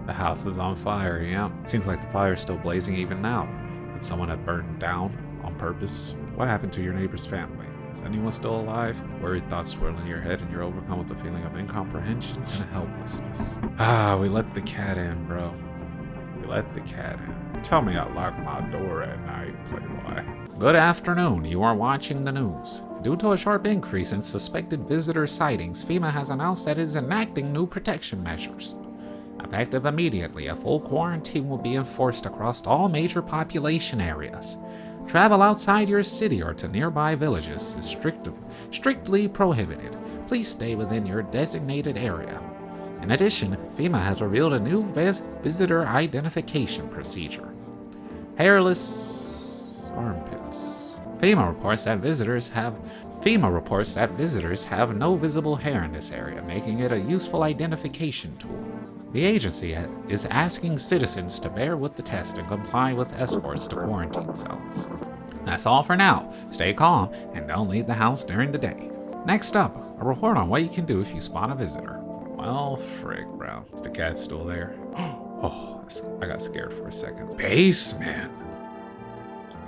The house is on fire, yeah. Seems like the fire's still blazing even now. Did someone have burned down on purpose? What happened to your neighbor's family? Is anyone still alive? Worried thoughts swirl in your head and you're overcome with a feeling of incomprehension and helplessness. We let the cat in, bro. We let the cat in. Tell me I lock my door at night, playboy. Good afternoon. You are watching the news. Due to a sharp increase in suspected visitor sightings, FEMA has announced that it is enacting new protection measures. Effective immediately, a full quarantine will be enforced across all major population areas. Travel outside your city or to nearby villages is strictly prohibited. Please stay within your designated area. In addition, FEMA has revealed a new visitor identification procedure. Hairless armpits. FEMA reports that visitors have no visible hair in this area, making it a useful identification tool. The agency is asking citizens to bear with the test and comply with escorts to quarantine zones. That's all for now. Stay calm and don't leave the house during the day. Next up, a report on what you can do if you spot a visitor. Well, frick, bro. Is the cat still there? Oh, I got scared for a second. Basement.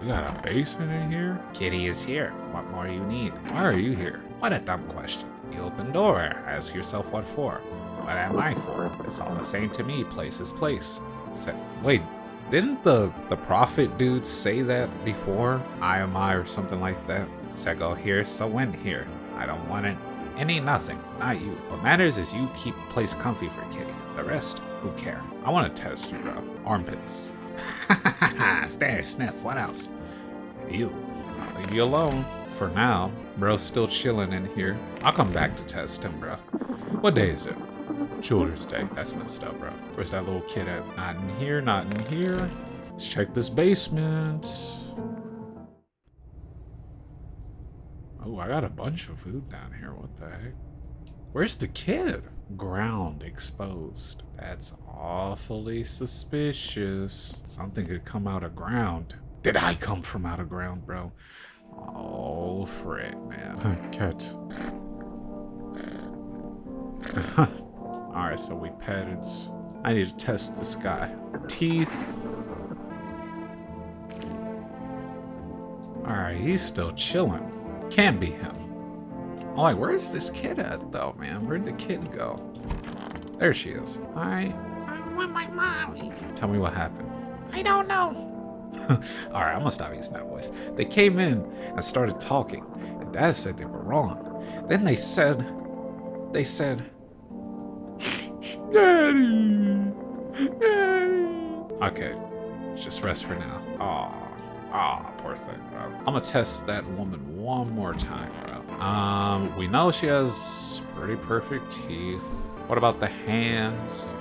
We got a basement in here? Kitty is here. What more you need? Why are you here? What a dumb question. You open door. Ask yourself what for. What am I for? It's all the same to me. Place is place. Wait, didn't the prophet dude say that before? I am I or something like that? Said go here, so went here. I don't want it. Any nothing. Not you. What matters is you keep place comfy for Kitty. The rest, who care? I want to test you, bro. Armpits. Stare, sniff. What else? You. I'll leave you alone. For now, bro's still chilling in here. I'll come back to test him, bro. What day is it? Children's Day. That's messed up, bro. Where's that little kid at? Not in here, not in here. Let's check this basement. Oh, I got a bunch of food down here. What the heck? Where's the kid? Ground exposed. That's awfully suspicious. Something could come out of ground. Did I come from out of ground, bro? Oh, frick, man. Cat. Alright, so we petted. I need to test this guy. Teeth. Alright, he's still chilling. Can't be him. I'm like, where's this kid at, though, man? Where'd the kid go? There she is. I want my mommy. Tell me what happened. I don't know. Alright, I'm gonna stop using that voice. They came in and started talking, and Dad said they were wrong. Then they said, Daddy! Daddy! Okay, let's just rest for now. Aw, poor thing, bro. I'm gonna test that woman one more time, bro. We know she has pretty perfect teeth. What about the hands?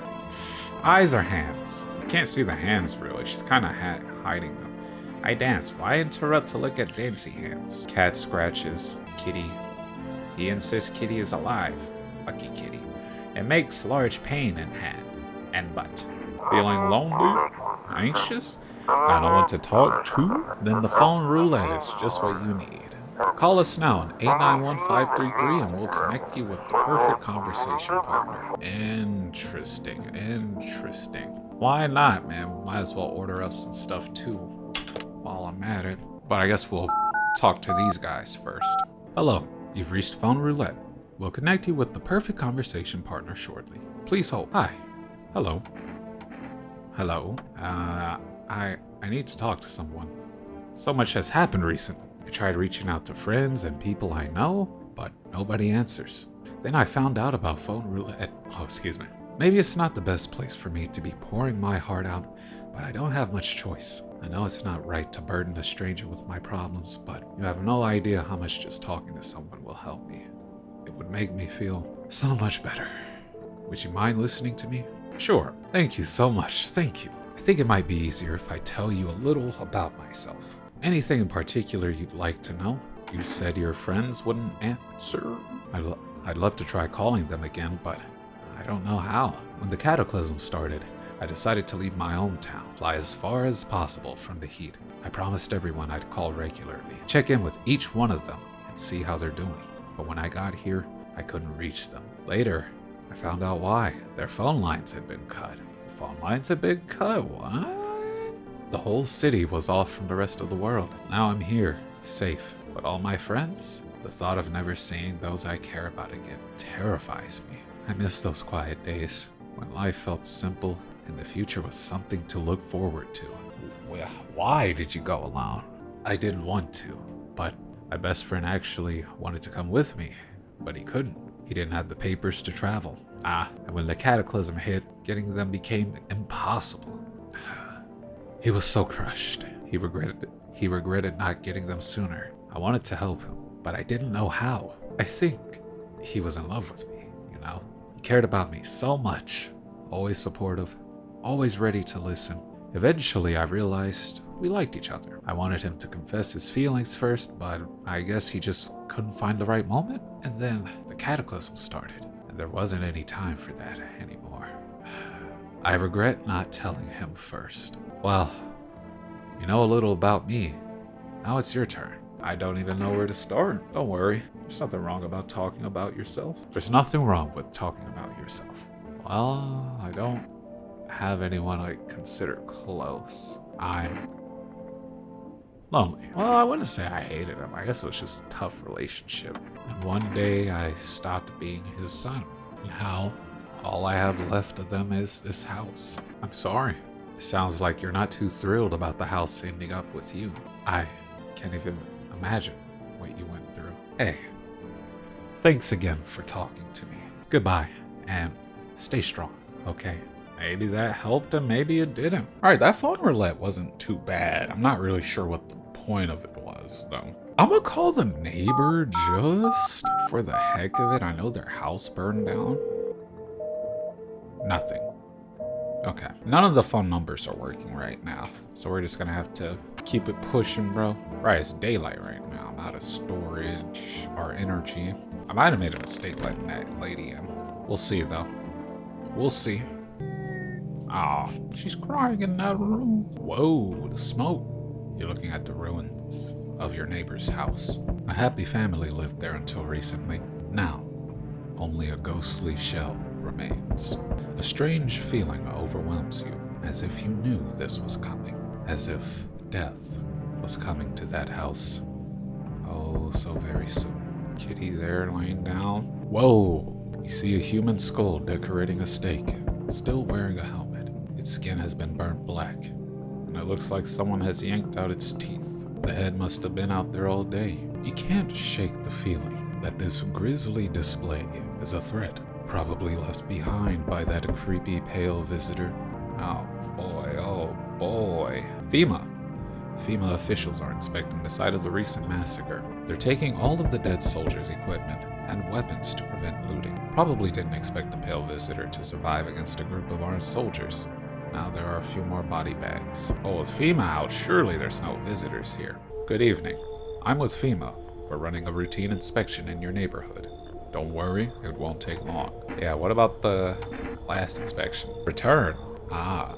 Eyes are hands. Can't see the hands really. She's kind of hiding them. I dance. Why interrupt to look at dancy hands? Cat scratches. Kitty. He insists Kitty is alive. Lucky Kitty. It makes large pain in hand and butt. Feeling lonely? Anxious? Got no one to talk to? Then the phone roulette is just what you need. Call us now on 891-533 and we'll connect you with the perfect conversation partner. Interesting. Why not, man? Might as well order up some stuff too while I'm at it. But I guess we'll talk to these guys first. Hello, you've reached phone roulette. We'll connect you with the perfect conversation partner shortly. Please hold. Hi. Hello. I need to talk to someone. So much has happened recently. I tried reaching out to friends and people I know, but nobody answers. Then I found out about phone roulette. Oh, excuse me. Maybe it's not the best place for me to be pouring my heart out, but I don't have much choice. I know it's not right to burden a stranger with my problems, but you have no idea how much just talking to someone will help me. It would make me feel so much better. Would you mind listening to me? Sure. Thank you so much. Thank you. I think it might be easier if I tell you a little about myself. Anything in particular you'd like to know? You said your friends wouldn't answer? I'd love to try calling them again, but I don't know how. When the cataclysm started, I decided to leave my hometown, fly as far as possible from the heat. I promised everyone I'd call regularly, check in with each one of them, and see how they're doing. But when I got here, I couldn't reach them. Later, I found out why. Their phone lines had been cut. The phone lines had been cut? What? The whole city was off from the rest of the world. Now I'm here, safe. But all my friends, the thought of never seeing those I care about again terrifies me. I miss those quiet days when life felt simple and the future was something to look forward to. Well, why did you go alone? I didn't want to, but my best friend actually wanted to come with me, but he couldn't. He didn't have the papers to travel. And when the cataclysm hit, getting them became impossible. He was so crushed. He regretted not getting them sooner. I wanted to help him, but I didn't know how. I think he was in love with me, you know? He cared about me so much. Always supportive, always ready to listen. Eventually, I realized we liked each other. I wanted him to confess his feelings first, but I guess he just couldn't find the right moment. And then the cataclysm started, and there wasn't any time for that anymore. I regret not telling him first. Well, you know a little about me. Now it's your turn. I don't even know where to start. Don't worry. There's nothing wrong about talking about yourself. There's nothing wrong with talking about yourself. Well, I don't have anyone I consider close. I'm Lonely. Well, I wouldn't say I hated him. I guess it was just a tough relationship. And one day I stopped being his son. Now, all I have left of them is this house. I'm sorry. It sounds like you're not too thrilled about the house ending up with you. I can't even imagine what you went through. Hey, thanks again for talking to me. Goodbye, and stay strong, okay? Maybe that helped him, maybe it didn't. Alright, that phone roulette wasn't too bad. I'm not really sure what the point of it was, though. I'm gonna call the neighbor just for the heck of it. I know their house burned down. Nothing. Okay. None of the phone numbers are working right now, so we're just gonna have to keep it pushing, bro. Right, it's daylight right now. I'm out of storage or energy. I might have made a mistake letting that lady in. We'll see, though. We'll see. Aw, she's crying in that room. Whoa, the smoke. You're looking at the ruins of your neighbor's house. A happy family lived there until recently. Now, only a ghostly shell remains. A strange feeling overwhelms you, as if you knew this was coming. As if death was coming to that house. Oh, so very soon. Kitty there laying down. Whoa! You see a human skull decorating a stake, still wearing a helmet. Its skin has been burnt black, and it looks like someone has yanked out its teeth. The head must have been out there all day. You can't shake the feeling that this grisly display is a threat, probably left behind by that creepy pale visitor. Oh boy, oh boy. FEMA officials are inspecting the site of the recent massacre. They're taking all of the dead soldiers' equipment and weapons to prevent looting. Probably didn't expect the pale visitor to survive against a group of armed soldiers. Now there are a few more body bags. Oh, with FEMA out, surely there's no visitors here. Good evening. I'm with FEMA. We're running a routine inspection in your neighborhood. Don't worry, it won't take long. Yeah, what about the last inspection? Return. Ah,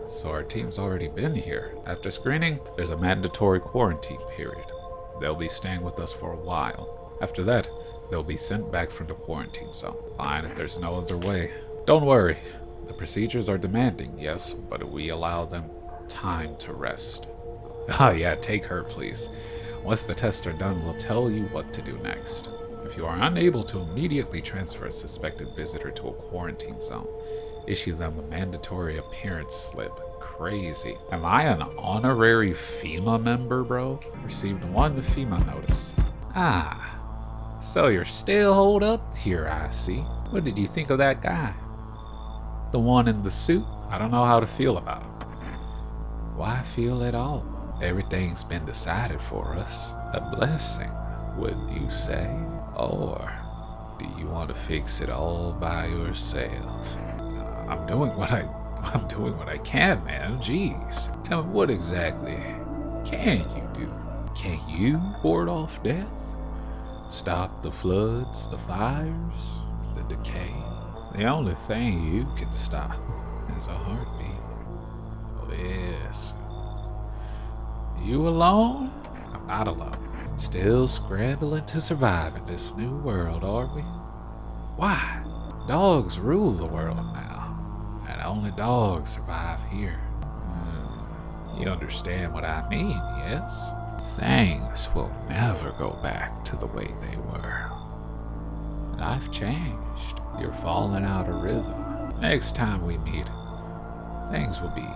so our team's already been here. After screening, there's a mandatory quarantine period. They'll be staying with us for a while. After that, they'll be sent back from the quarantine zone. Fine if there's no other way. Don't worry. The procedures are demanding, yes, but we allow them time to rest. Ah, yeah, take her, please. Once the tests are done, we'll tell you what to do next. If you are unable to immediately transfer a suspected visitor to a quarantine zone, issue them a mandatory appearance slip. Crazy. Am I an honorary FEMA member, bro? Received one FEMA notice. Ah, so you're still holed up here, I see. What did you think of that guy? The one in the suit? I don't know how to feel about him. Why feel at all? Everything's been decided for us. A blessing, wouldn't you say? Or do you want to fix it all by yourself? I'm doing what I can, man. Jeez. And what exactly can you do? Can you ward off death? Stop the floods, the fires, the decay? The only thing you can stop is a heartbeat. Oh, yes. You alone? I'm not alone. Still scrambling to survive in this new world, are we? Why? Dogs rule the world now, and only dogs survive here. You understand what I mean, yes? Things will never go back to the way they were. Life changed. You're falling out of rhythm. Next time we meet, things will be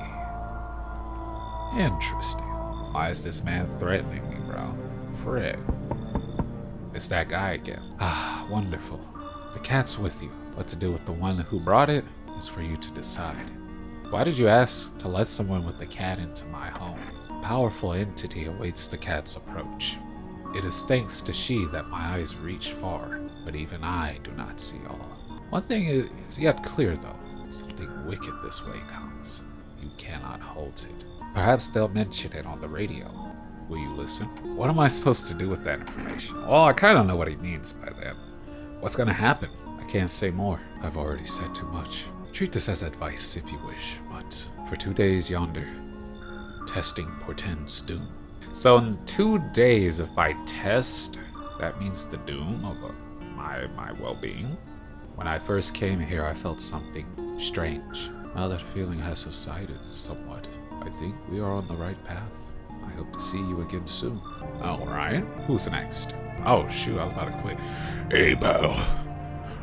interesting. Why is this man threatening me, bro? Fred. It's that guy again. Ah, wonderful. The cat's with you. What to do with the one who brought it is for you to decide. Why did you ask to let someone with the cat into my home? A powerful entity awaits the cat's approach. It is thanks to she that my eyes reach far, but even I do not see all. One thing is yet clear, though. Something wicked this way comes. You cannot halt it. Perhaps they'll mention it on the radio. Will you listen? What am I supposed to do with that information? Well, I kind of know what he means by that. What's gonna happen? I can't say more. I've already said too much. Treat this as advice if you wish, but for 2 days yonder, testing portends doom. So in 2 days, if I test, that means the doom of my well-being. When I first came here, I felt something strange. Now that feeling has subsided somewhat. I think we are on the right path. I hope to see you again soon. Alright, who's next? Oh shoot, I was about to quit. Hey pal,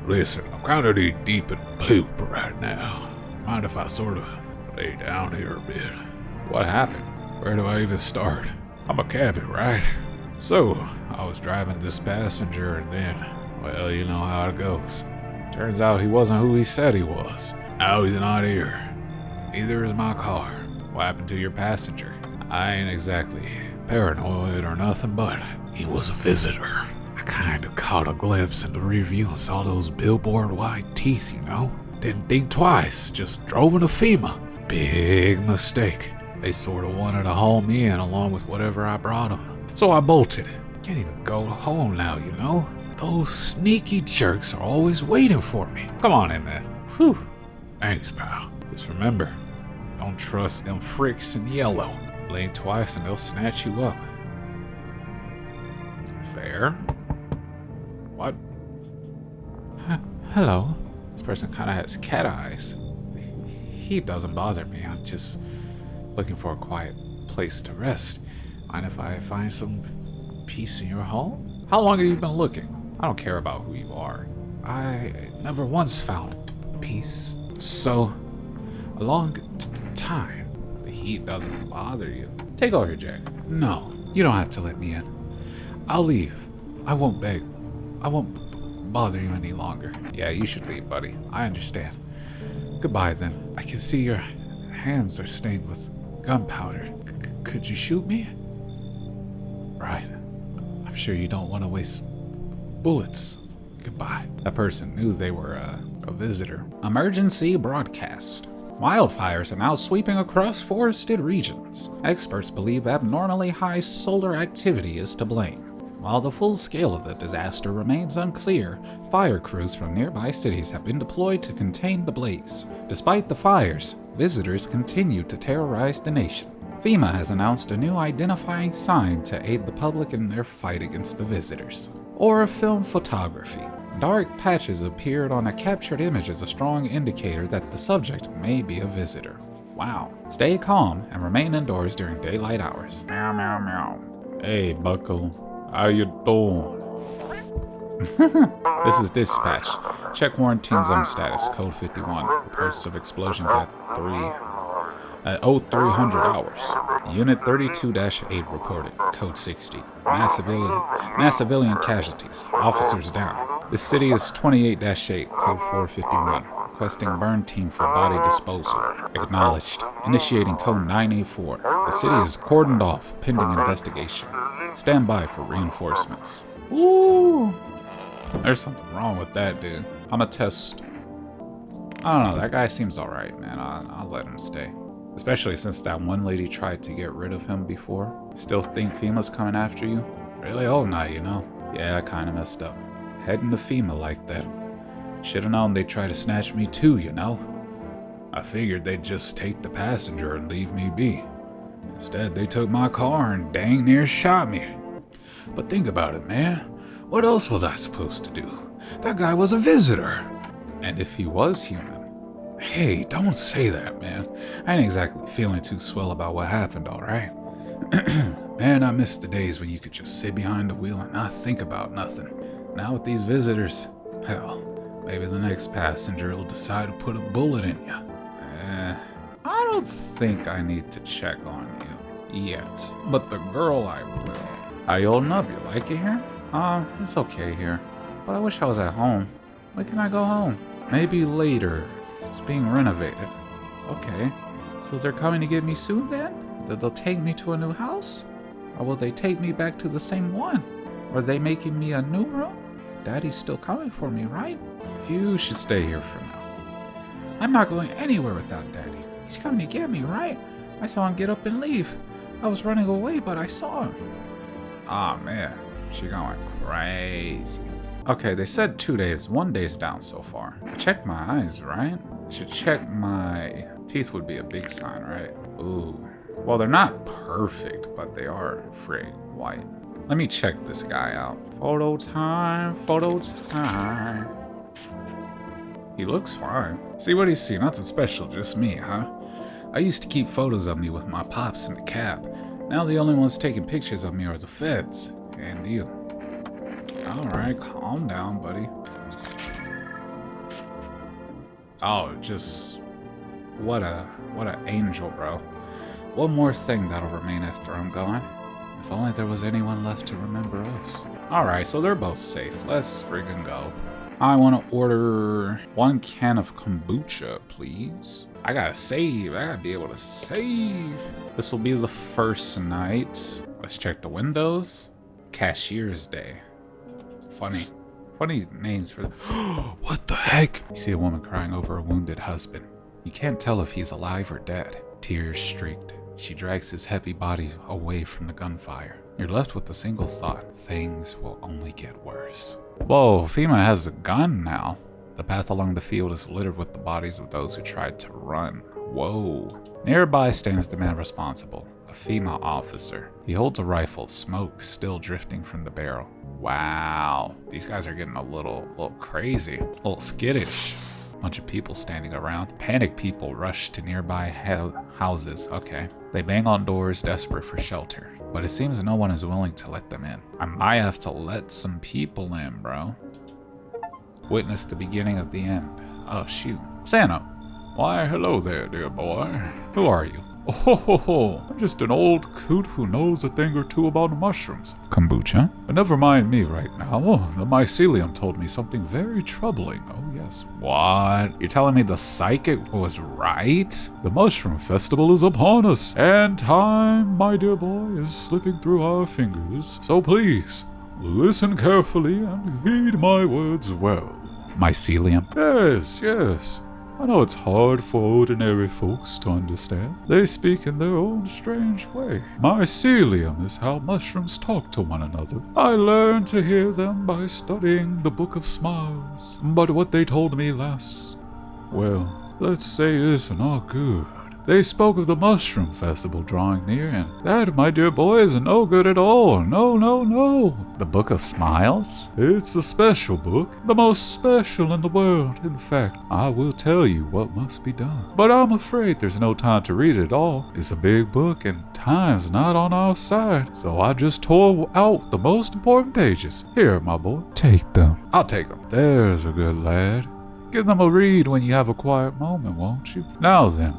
listen, I'm kinda deep in poop right now. Mind if I sort of lay down here a bit? What happened? Where do I even start? I'm a cabby, right? So, I was driving this passenger and then, well, you know how it goes. Turns out he wasn't who he said he was. Now he's not here. Neither is my car. What happened to your passenger? I ain't exactly paranoid or nothing, but he was a visitor. I kinda caught a glimpse in the rearview and saw those billboard-wide teeth, you know? Didn't think twice, just drove into FEMA. Big mistake. They sorta wanted to haul me in along with whatever I brought them. So I bolted. Can't even go home now, you know? Those sneaky jerks are always waiting for me. Come on in, man. Whew. Thanks, pal. Just remember, don't trust them freaks in yellow. Blink twice and they'll snatch you up. Fair. What? Hello. This person kind of has cat eyes. He doesn't bother me. I'm just looking for a quiet place to rest. Mind if I find some peace in your home? How long have you been looking? I don't care about who you are. I never once found peace. So, a long time. The heat doesn't bother you. Take off your jacket. No, you don't have to let me in. I'll leave. I won't beg. I won't bother you any longer. Yeah, you should leave, buddy. I understand. Goodbye, then. I can see your hands are stained with gunpowder. Could you shoot me? Right. I'm sure you don't want to waste bullets. Goodbye. That person knew they were a visitor. Emergency broadcast. Wildfires are now sweeping across forested regions. Experts believe abnormally high solar activity is to blame. While the full scale of the disaster remains unclear, fire crews from nearby cities have been deployed to contain the blaze. Despite the fires, visitors continue to terrorize the nation. FEMA has announced a new identifying sign to aid the public in their fight against the visitors. Or film photography. Dark patches appeared on a captured image as a strong indicator that the subject may be a visitor. Wow. Stay calm and remain indoors during daylight hours. Meow, meow, meow. Hey, bucko. How you doing? This is dispatch. Check quarantine zone status, code 51. Reports of explosions at 0300 hours. Unit 32-8 reported, code 60. Mass civilian casualties. Officers down. This city is 28-8, code 451. Requesting burn team for body disposal. Acknowledged. Initiating code 984. The city is cordoned off, pending investigation. Stand by for reinforcements. Ooh. There's something wrong with that dude. I'm a test. I don't know, that guy seems alright, man. I'll let him stay. Especially since that one lady tried to get rid of him before. Still think FEMA's coming after you? Really hope not, you know? Yeah, I kinda messed up. Heading to FEMA like that. Should've known they'd try to snatch me too, you know? I figured they'd just take the passenger and leave me be. Instead, they took my car and dang near shot me. But think about it, man. What else was I supposed to do? That guy was a visitor. And if he was human... Hey, don't say that, man. I ain't exactly feeling too swell about what happened, alright? Man, I miss the days when you could just sit behind the wheel and not think about nothing. Now with these visitors, hell, maybe the next passenger will decide to put a bullet in you. I don't think I need to check on you yet, but the girl I will. How you holding up? You like it here? It's okay here, but I wish I was at home. When can I go home? Maybe later. It's being renovated. Okay, so they're coming to get me soon then? They'll take me to a new house? Or will they take me back to the same one? Are they making me a new room? Daddy's still coming for me, right? You should stay here for now. I'm not going anywhere without Daddy. He's coming to get me, right? I saw him get up and leave. I was running away, but I saw him. Aw, man. She going crazy. Okay, they said 2 days. 1 day's down so far. I checked my eyes, right? I should check my teeth would be a big sign, right? Ooh. Well, they're not perfect, but they are free white. Let me check this guy out. Photo time, photo time. He looks fine. See what he see, nothing special, just me, huh? I used to keep photos of me with my pops in the cab. Now the only ones taking pictures of me are the feds. And you. Alright, calm down, buddy. Oh, just... What an angel, bro. One more thing that'll remain after I'm gone. If only there was anyone left to remember us. Alright, so they're both safe. Let's friggin' go. I want to order 1 can of kombucha, please. I gotta save. I gotta be able to save. This will be the first night. Let's check the windows. Cashier's Day. Funny names for... What the heck? You see a woman crying over a wounded husband. You can't tell if he's alive or dead. Tears streaked. She drags his heavy body away from the gunfire. You're left with a single thought. Things will only get worse. Whoa, FEMA has a gun now. The path along the field is littered with the bodies of those who tried to run. Whoa. Nearby stands the man responsible, a FEMA officer. He holds a rifle, smoke still drifting from the barrel. Wow, these guys are getting a little crazy, a little skittish. Bunch of people standing around. Panicked people rush to nearby houses. Okay. They bang on doors, desperate for shelter. But it seems no one is willing to let them in. I might have to let some people in, bro. Witness the beginning of the end. Oh, shoot. Santa. Why, hello there, dear boy. Who are you? Oh, ho, ho, ho. I'm just an old coot who knows a thing or two about mushrooms. Kombucha? But never mind me right now. Oh, the mycelium told me something very troubling. Oh, yes. What? You're telling me the psychic was right? The mushroom festival is upon us, and time, my dear boy, is slipping through our fingers. So please, listen carefully and heed my words well. Mycelium? Yes, yes. I know it's hard for ordinary folks to understand. They speak in their own strange way. Mycelium is how mushrooms talk to one another. I learned to hear them by studying the Book of Smiles. But what they told me last, well, let's say is not good. They spoke of the mushroom festival drawing near, and that, my dear boy, is no good at all. No, no, no. The Book of Smiles? It's a special book, the most special in the world. In fact, I will tell you what must be done. But I'm afraid there's no time to read it all. It's a big book, and time's not on our side. So I just tore out the most important pages. Here, my boy, take them. I'll take them. There's a good lad. Give them a read when you have a quiet moment, won't you? Now then.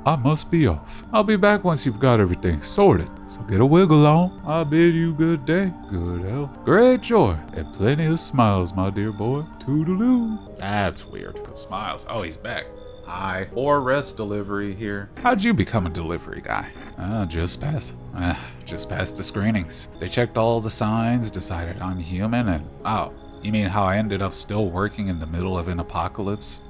I must be off. I'll be back once you've got everything sorted. So get a wiggle on. I bid you good day, good health, great joy, and plenty of smiles, my dear boy. Toodaloo. That's weird. Smiles. Oh, he's back. Hi. For rest delivery here. How'd you become a delivery guy? Just passed the screenings. They checked all the signs, decided I'm human, and oh, you mean how I ended up still working in the middle of an apocalypse?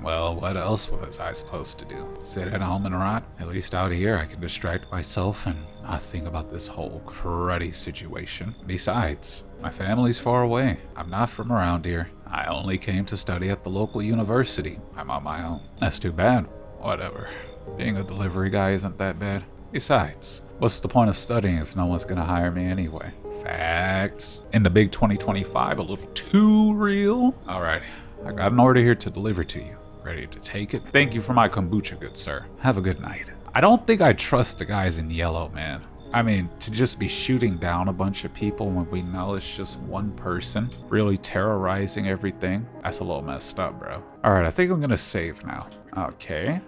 Well, what else was I supposed to do? Sit at home and rot? At least out here I can distract myself and not think about this whole cruddy situation. Besides, my family's far away. I'm not from around here. I only came to study at the local university. I'm on my own. That's too bad. Whatever. Being a delivery guy isn't that bad. Besides, what's the point of studying if no one's gonna hire me anyway? Facts. In the big 2025, a little too real? Alright. I got an order here to deliver to you. Ready to take it? Thank you for my kombucha, good sir. Have a good night. I don't think I trust the guys in yellow, man. I mean, to just be shooting down a bunch of people when we know it's just one person really terrorizing everything, that's a little messed up, bro. Alright, I think I'm gonna save now. Okay.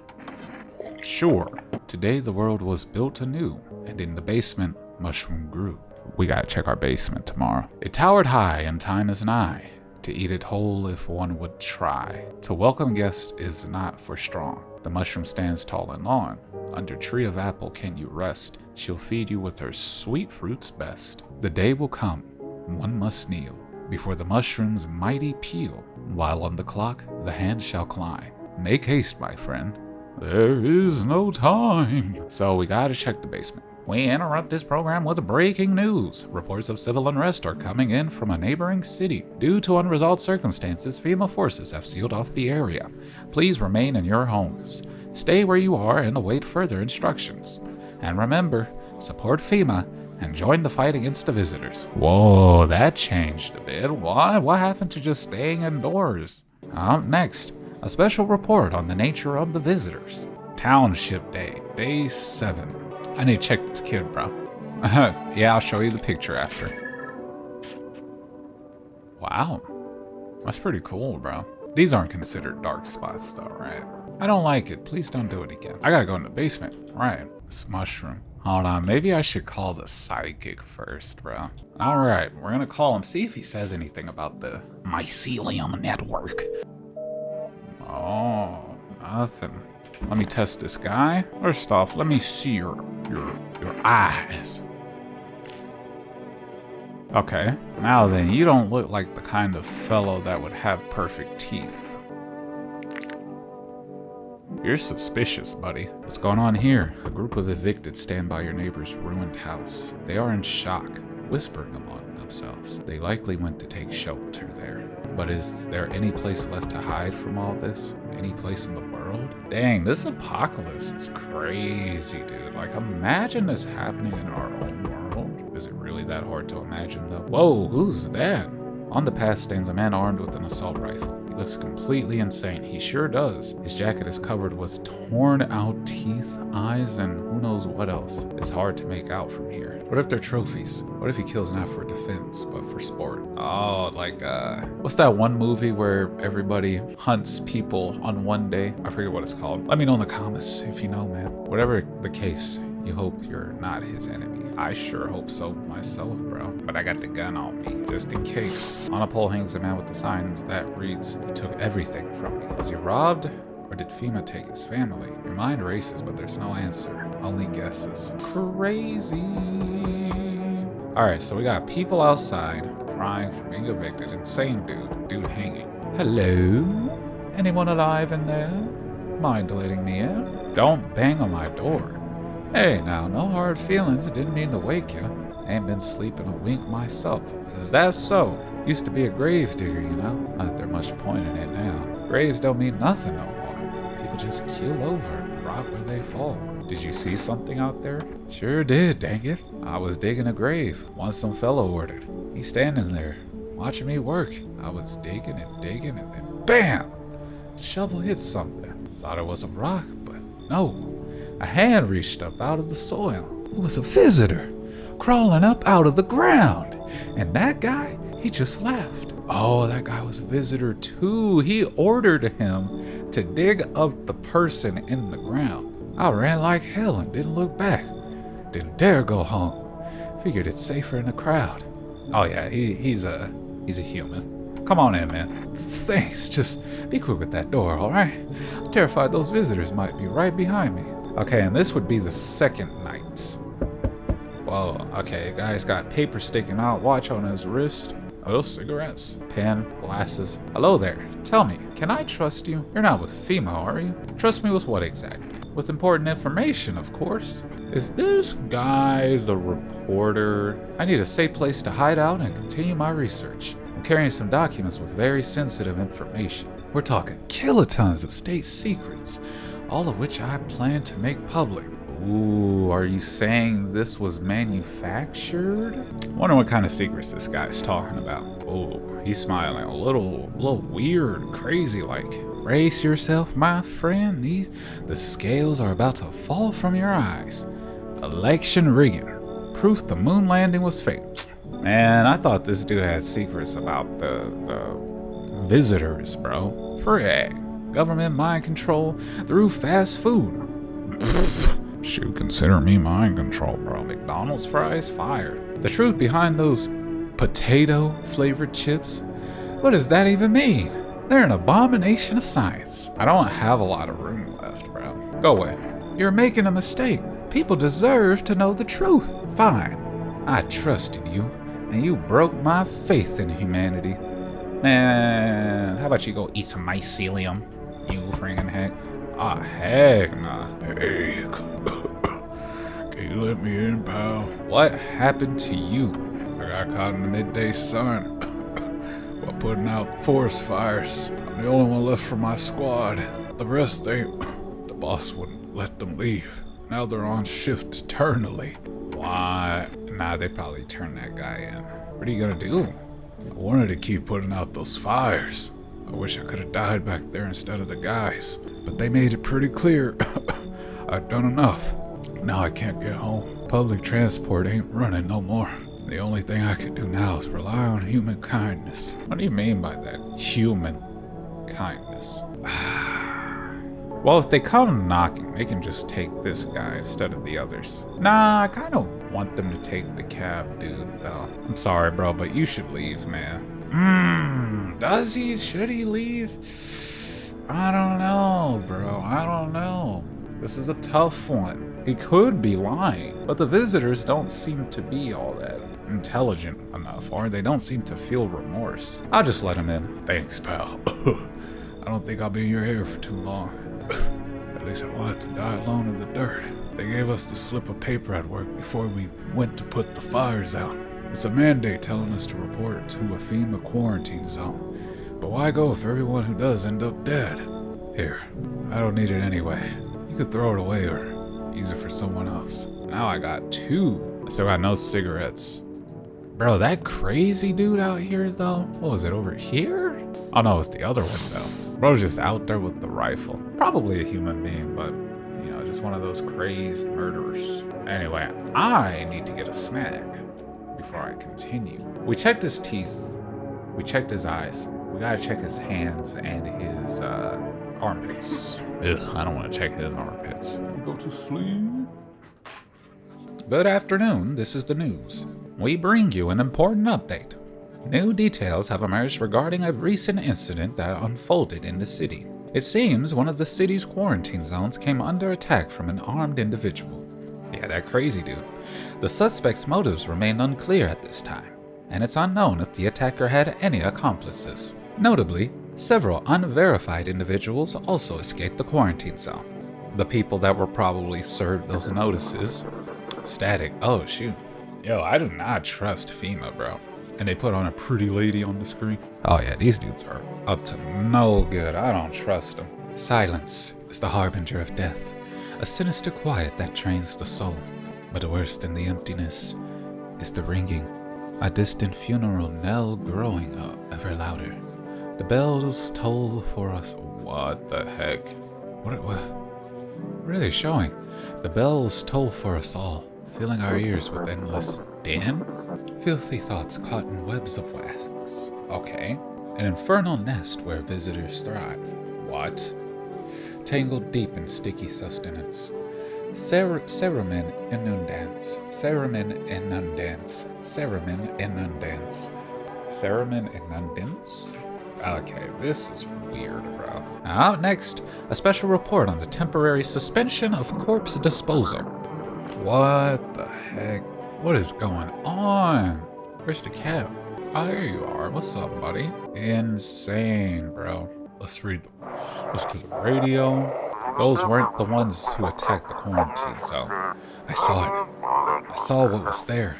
Sure. Today the world was built anew, and in the basement, mushroom grew. We gotta check our basement tomorrow. It towered high, and time is nigh. To eat it whole if one would try. To welcome guests is not for strong. The mushroom stands tall and long. Under tree of apple can you rest. She'll feed you with her sweet fruits best. The day will come, one must kneel before the mushroom's mighty peel. While on the clock, the hand shall climb. Make haste, my friend. There is no time. So we gotta check the basement. We interrupt this program with breaking news. Reports of civil unrest are coming in from a neighboring city. Due to unresolved circumstances, FEMA forces have sealed off the area. Please remain in your homes. Stay where you are and await further instructions. And remember, support FEMA and join the fight against the visitors. Whoa, that changed a bit. What happened to just staying indoors? Next, a special report on the nature of the visitors. Township Day, Day 7. I need to check this kid, bro. Yeah, I'll show you the picture after. Wow. That's pretty cool, bro. These aren't considered dark spots, though, right? I don't like it. Please don't do it again. I gotta go in the basement. Right. This mushroom. Hold on. Maybe I should call the psychic first, bro. All right. We're gonna call him. See if he says anything about the mycelium network. Oh, nothing. Let me test this guy. First off, let me see your eyes. Okay. Now then, you don't look like the kind of fellow that would have perfect teeth. You're suspicious, buddy. What's going on here? A group of evicted stand by your neighbor's ruined house. They are in shock, whispering among themselves. They likely went to take shelter there. But is there any place left to hide from all this? Any place in the world? Dang, this apocalypse is crazy, dude. Like, imagine this happening in our own world. Is it really that hard to imagine, though? Whoa, who's that? On the path stands a man armed with an assault rifle. He looks completely insane. He sure does. His jacket is covered with torn out teeth, eyes, and who knows what else. It's hard to make out from here. What if they're trophies? What if he kills not for defense, but for sport? Oh, like, what's that one movie where everybody hunts people on one day? I forget what it's called. Let me know in the comments if you know, man. Whatever the case, you hope you're not his enemy. I sure hope so myself, bro. But I got the gun on me, just in case. On a pole hangs a man with the signs that reads, "He took everything from me." Was he robbed? Or did FEMA take his family? Your mind races, but there's no answer. Only guesses. Crazy. Alright, so we got people outside crying for being evicted. Insane dude hanging. Hello? Anyone alive in there? Mind letting me in? Don't bang on my door. Hey now, no hard feelings. Didn't mean to wake you. Ain't been sleeping a wink myself. Is that so? Used to be a grave digger, you know? Not that there's much point in it now. Graves don't mean nothing no more. People just keel over, rock where they fall. Did you see something out there? Sure did, dang it. I was digging a grave, one some fellow ordered. He's standing there, watching me work. I was digging, and then BAM! The shovel hit something. Thought it was a rock, but no. A hand reached up out of the soil. It was a visitor, crawling up out of the ground. And that guy, he just left. Oh, that guy was a visitor too. He ordered him to dig up the person in the ground. I ran like hell and didn't look back. Didn't dare go home. Figured it's safer in the crowd. Oh yeah, he's a human. Come on in, man. Thanks, just be quick with that door, alright? I'm terrified those visitors might be right behind me. Okay, and this would be the second night. Whoa, okay, guy's got paper sticking out, watch on his wrist. Oh, cigarettes, pen, glasses. Hello there. Tell me, can I trust you? You're not with FEMA, are you? Trust me with what exactly? With important information, of course. Is this guy the reporter? I need a safe place to hide out and continue my research. I'm carrying some documents with very sensitive information. We're talking kilotons of state secrets, all of which I plan to make public. Ooh, are you saying this was manufactured? Wonder what kind of secrets this guy's talking about. Oh, he's smiling a little weird, crazy like. Brace yourself, my friend. The scales are about to fall from your eyes. Election rigging. Proof the moon landing was fake. Man, I thought this dude had secrets about the visitors, bro. Frick. Government mind control through fast food. Shoot, consider me mind control, bro. McDonald's fries fired. The truth behind those potato-flavored chips? What does that even mean? They're an abomination of science. I don't have a lot of room left, bro. Go away. You're making a mistake. People deserve to know the truth. Fine. I trusted you, and you broke my faith in humanity. Man, how about you go eat some mycelium, you friggin' heck? Ah, heck nah. Hey, can you let me in, pal? What happened to you? I got caught in the midday sun while putting out forest fires. I'm the only one left from my squad. The rest, the boss wouldn't let them leave. Now they're on shift eternally. Why? Nah, they probably turned that guy in. What are you gonna do? I wanted to keep putting out those fires. I wish I could have died back there instead of the guys. But they made it pretty clear I'd done enough. Now I can't get home. Public transport ain't running no more. The only thing I can do now is rely on human kindness. What do you mean by that? Human kindness. Well, if they come knocking, they can just take this guy instead of the others. Nah, I kind of want them to take the cab, dude, though. I'm sorry, bro, but you should leave, man. Does he? Should he leave? I don't know, bro. I don't know. This is a tough one. He could be lying, but the visitors don't seem to be all that intelligent enough, or they don't seem to feel remorse. I'll just let him in. Thanks, pal. I don't think I'll be in your hair for too long. At least I won't have to die alone in the dirt. They gave us the slip of paper at work before we went to put the fires out. It's a mandate telling us to report to a FEMA quarantine zone. But why go if everyone who does end up dead? Here, I don't need it anyway. You could throw it away or use it for someone else. Now I got 2. I still got no cigarettes. Bro, that crazy dude out here though? What was it, over here? Oh no, it's the other one though. Bro's just out there with the rifle. Probably a human being, but you know, just one of those crazed murderers. Anyway, I need to get a snack before I continue. We checked his teeth. We checked his eyes. We gotta check his hands and his armpits. Ugh, I don't want to check his armpits. Go to sleep. Good afternoon, this is the news. We bring you an important update. New details have emerged regarding a recent incident that unfolded in the city. It seems one of the city's quarantine zones came under attack from an armed individual. Yeah, that crazy dude. The suspect's motives remain unclear at this time, and it's unknown if the attacker had any accomplices. Notably, several unverified individuals also escaped the quarantine zone. The people that were probably served those notices. Static. Oh, shoot. Yo, I do not trust FEMA, bro. And they put on a pretty lady on the screen. Oh yeah, these dudes are up to no good. I don't trust them. Silence is the harbinger of death, a sinister quiet that drains the soul. But worse than the emptiness is the ringing, a distant funeral knell growing ever louder. The bells toll for us. What the heck? What are they showing? The bells toll for us all, filling our ears with endless din. Filthy thoughts caught in webs of wax. Okay. An infernal nest where visitors thrive. What? Tangled deep in sticky sustenance. Cerumen inundans. Cerumen inundans. Cerumen inundans. Cerumen inundans? Okay, this is weird, bro. Out next, a special report on the temporary suspension of corpse disposal. What the heck? What is going on? Where's the cab? Oh, there you are. What's up, buddy? Insane, bro. Let's do the radio. Those weren't the ones who attacked the quarantine zone. I saw it. I saw what was there.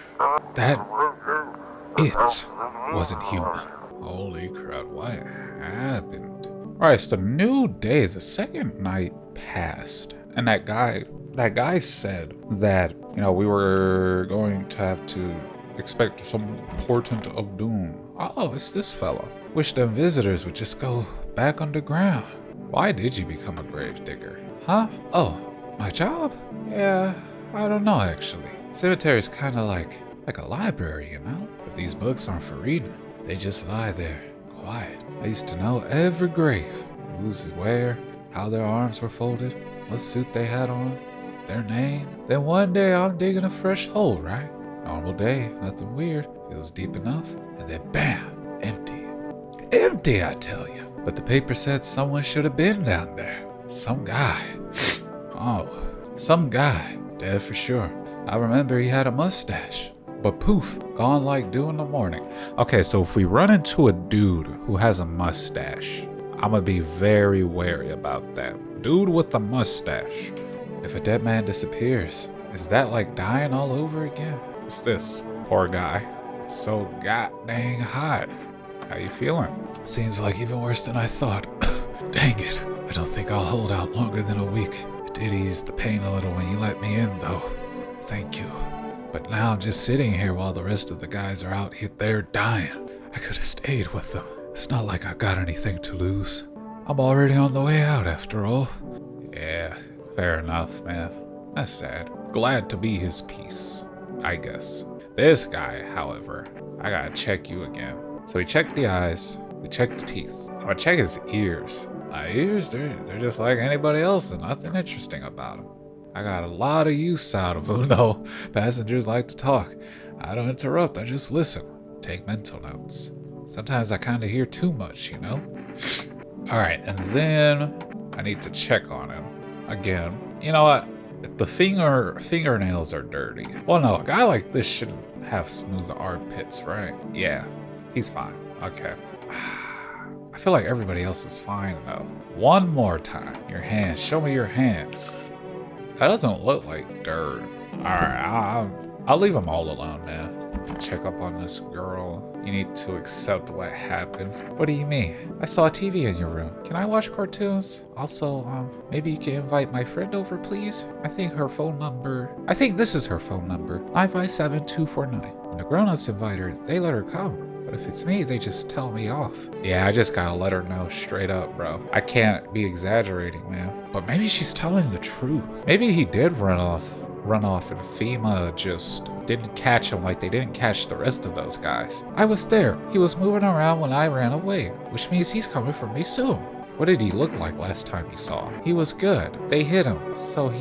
It wasn't human. Holy crap, what happened? Alright, it's the new day. The second night passed. And that guy said that, you know, we were going to have to expect some portent of doom. Oh, it's this fella. Wish them visitors would just go back underground. Why did you become a gravedigger? Huh? Oh, my job? Yeah, I don't know actually. Cemetery's kinda like a library, you know? But these books aren't for reading. They just lie there, quiet. I used to know every grave. Who's where, how their arms were folded, what suit they had on, their name. Then one day I'm digging a fresh hole, right? Normal day, nothing weird. Feels deep enough, and then bam, empty. Empty, I tell you. But the paper said someone should have been down there. Some guy. Oh, some guy. Dead for sure. I remember he had a mustache. But poof, gone like dew in the morning. Okay, so if we run into a dude who has a mustache, I'm gonna be very wary about that. Dude with a mustache. If a dead man disappears, is that like dying all over again? What's this? Poor guy. It's so goddamn hot. How you feeling? Seems like even worse than I thought. Dang it. I don't think I'll hold out longer than a week. It did ease the pain a little when you let me in, though. Thank you. But now I'm just sitting here while the rest of the guys are out here, they're dying. I could have stayed with them. It's not like I got anything to lose. I'm already on the way out after all. Yeah, fair enough, man. That's sad. glad to be his peace, I guess. This guy, however, I gotta check you again. So we checked the eyes, we checked the teeth. I'm gonna check his ears. My ears, they're just like anybody else and nothing interesting about them. I got a lot of use out of them though. Passengers like to talk. I don't interrupt, I just listen. Take mental notes. Sometimes I kind of hear too much, you know? Alright, and then I need to check on him again. You know what? The fingernails are dirty. Well, no, a guy like this shouldn't have smooth armpits, right? Yeah, he's fine. Okay. I feel like everybody else is fine, though. One more time. Your hands. Show me your hands. That doesn't look like dirt. Alright, I'll leave them all alone, man. Check up on this girl. You need to accept what happened. What do you mean? I saw a TV in your room. Can I watch cartoons? Also, maybe you can invite my friend over, please? I think this is her phone number. 957-249. When the grown-ups invite her, they let her come. But if it's me, they just tell me off. Yeah, I just gotta let her know straight up, bro. I can't be exaggerating, man. But maybe she's telling the truth. Maybe he did run off and FEMA just didn't catch him like they didn't catch the rest of those guys. I was there. He was moving around when I ran away, which means he's coming for me soon. What did he look like last time you saw him? He was good. They hit him, so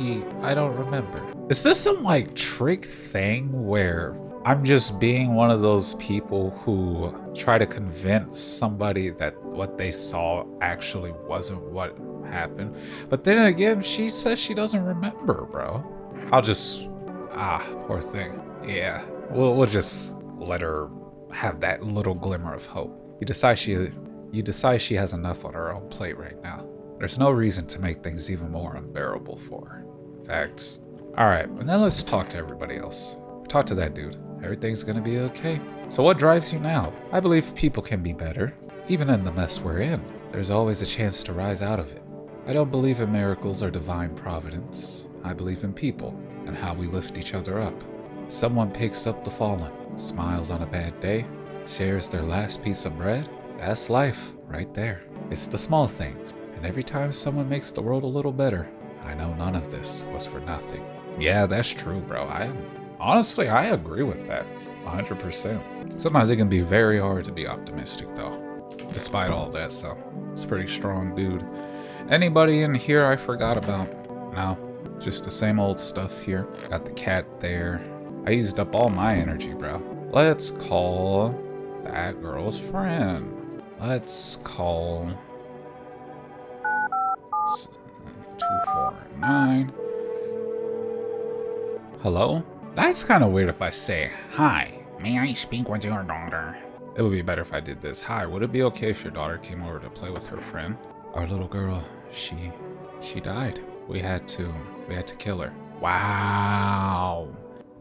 I don't remember. Is this some like trick thing where I'm just being one of those people who try to convince somebody that what they saw actually wasn't what happened? But then again, she says she doesn't remember, bro. I'll just, poor thing. Yeah, we'll just let her have that little glimmer of hope. You decide she has enough on her own plate right now. There's no reason to make things even more unbearable for her. Facts. Alright, and then let's talk to everybody else. Talk to that dude. Everything's gonna be okay. So what drives you now? I believe people can be better. Even in the mess we're in, there's always a chance to rise out of it. I don't believe in miracles or divine providence. I believe in people and how we lift each other up. Someone picks up the fallen, smiles on a bad day, shares their last piece of bread. That's life right there. It's the small things. And every time someone makes the world a little better, I know none of this was for nothing. Yeah, that's true, bro. Honestly, I agree with that 100%. Sometimes it can be very hard to be optimistic though, despite all that, so it's a pretty strong dude. Anybody in here I forgot about? No. Just the same old stuff here. Got the cat there. I used up all my energy, bro. Let's call that girl's friend. Let's call 249. Hello? That's kind of weird if I say, hi, may I speak with your daughter? It would be better if I did this. Hi, would it be okay if your daughter came over to play with her friend? Our little girl, she died. We had to kill her. Wow.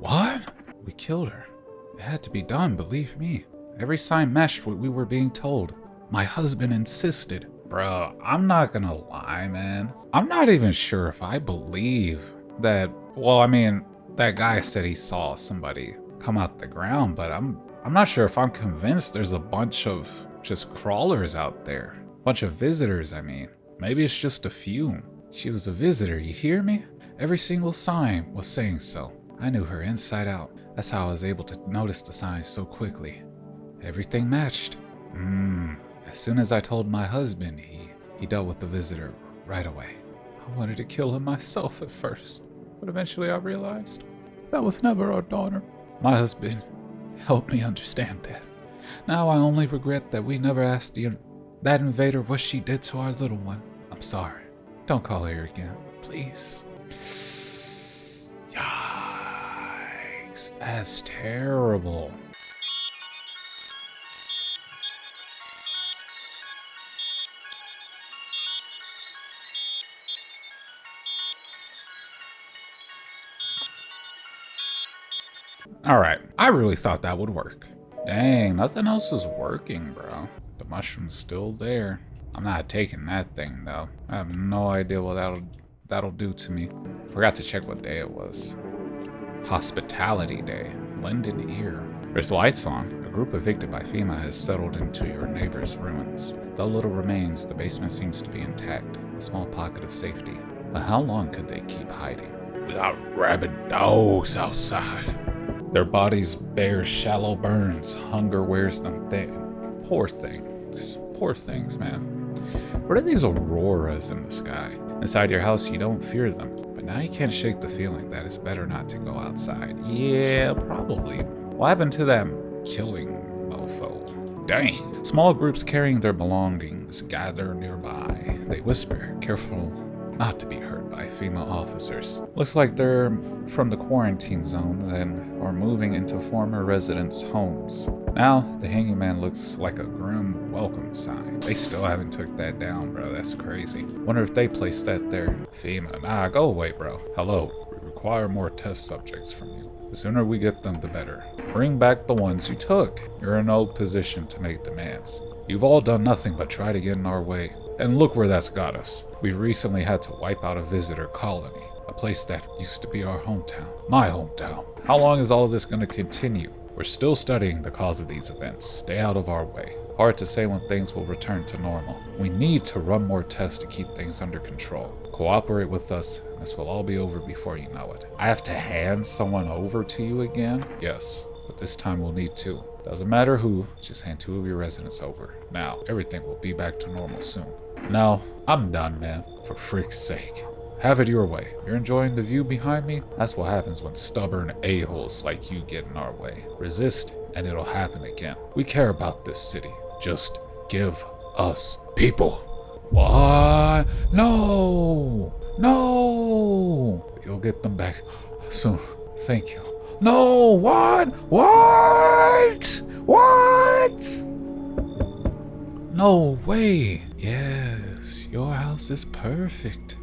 What? We killed her. It had to be done, believe me. Every sign matched what we were being told. My husband insisted. Bro, I'm not gonna lie, man. I'm not even sure if I believe that, well, I mean, that guy said he saw somebody come out the ground, but I'm not sure if I'm convinced there's a bunch of just crawlers out there. A bunch of visitors, I mean. Maybe it's just a few. She was a visitor, you hear me? Every single sign was saying so. I knew her inside out. That's how I was able to notice the signs so quickly. Everything matched. As soon as I told my husband, he dealt with the visitor right away. I wanted to kill him myself at first, but eventually I realized that was never our daughter. My husband helped me understand that. Now I only regret that we never asked that invader what she did to our little one. I'm sorry. Don't call her again, please. Yikes, that's terrible. Alright, I really thought that would work. Dang, nothing else is working, bro. The mushroom's still there. I'm not taking that thing, though. I have no idea what that'll do to me. Forgot to check what day it was. Hospitality Day. Lending ear. There's lights on. A group evicted by FEMA has settled into your neighbor's ruins. Though little remains, the basement seems to be intact. A small pocket of safety. But how long could they keep hiding? We got rabid dogs outside. Their bodies bear shallow burns. Hunger wears them thin. Poor things. Poor things, man. What are these auroras in the sky? Inside your house, you don't fear them. But now you can't shake the feeling that it's better not to go outside. Yeah, probably. What happened to them killing mofo? Dang. Small groups carrying their belongings gather nearby. They whisper, careful not to be heard by female officers. Looks like they're from the quarantine zones and are moving into former residents' homes. Now, the hanging man looks like a grim welcome sign. They still haven't took that down, bro. That's crazy. Wonder if they placed that there. FEMA, nah, go away, bro. Hello, we require more test subjects from you. The sooner we get them, the better. Bring back the ones you took. You're in no position to make demands. You've all done nothing but try to get in our way. And look where that's got us. We've recently had to wipe out a visitor colony. A place that used to be our hometown. My hometown. How long is all of this going to continue? We're still studying the cause of these events. Stay out of our way. Hard to say when things will return to normal. We need to run more tests to keep things under control. Cooperate with us, and this will all be over before you know it. I have to hand someone over to you again? Yes, but this time we'll need two. Doesn't matter who, just hand two of your residents over. Now, everything will be back to normal soon. No, I'm done, man. For freak's sake. Have it your way. You're enjoying the view behind me? That's what happens when stubborn a-holes like you get in our way. Resist, and it'll happen again. We care about this city. Just give us people. What? No! No! You'll get them back soon. Thank you. No! What? What? What? No way. Yes, your house is perfect.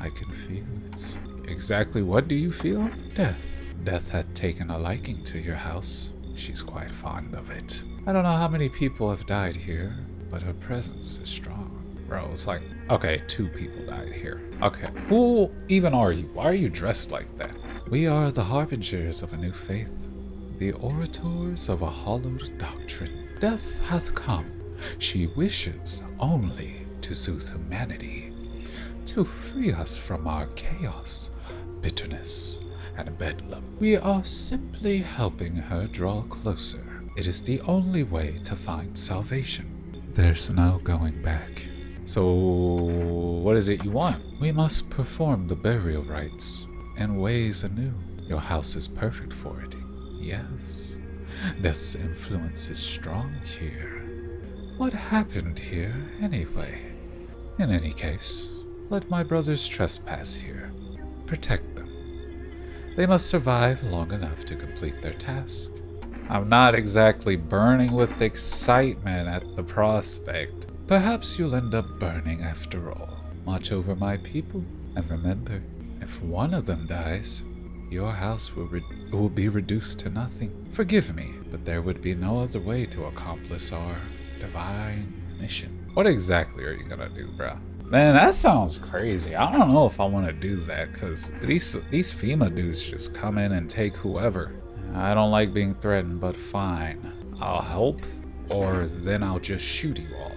I can feel it. Exactly what do you feel? Death. Death had taken a liking to your house. She's quite fond of it. I don't know how many people have died here, but her presence is strong. Bro, it's like, okay, 2 people died here. Okay, who even are you? Why are you dressed like that? We are the harbingers of a new faith, the orators of a hollowed doctrine. Death hath come. She wishes only to soothe humanity, to free us from our chaos, bitterness, and bedlam. We are simply helping her draw closer. It is the only way to find salvation. There's no going back. So, what is it you want? We must perform the burial rites in ways anew. Your house is perfect for it. Yes, Death's influence is strong here. What happened here, anyway? In any case, let my brothers trespass here. Protect them. They must survive long enough to complete their task. I'm not exactly burning with excitement at the prospect. Perhaps you'll end up burning after all. Watch over my people, and remember, if one of them dies, your house will be reduced to nothing. Forgive me, but there would be no other way to accomplish our divine mission. What exactly are you gonna do, bro? Man, that sounds crazy. I don't know if I want to do that, because these FEMA dudes just come in and take whoever. I don't like being threatened, but fine. I'll help, or then I'll just shoot you all.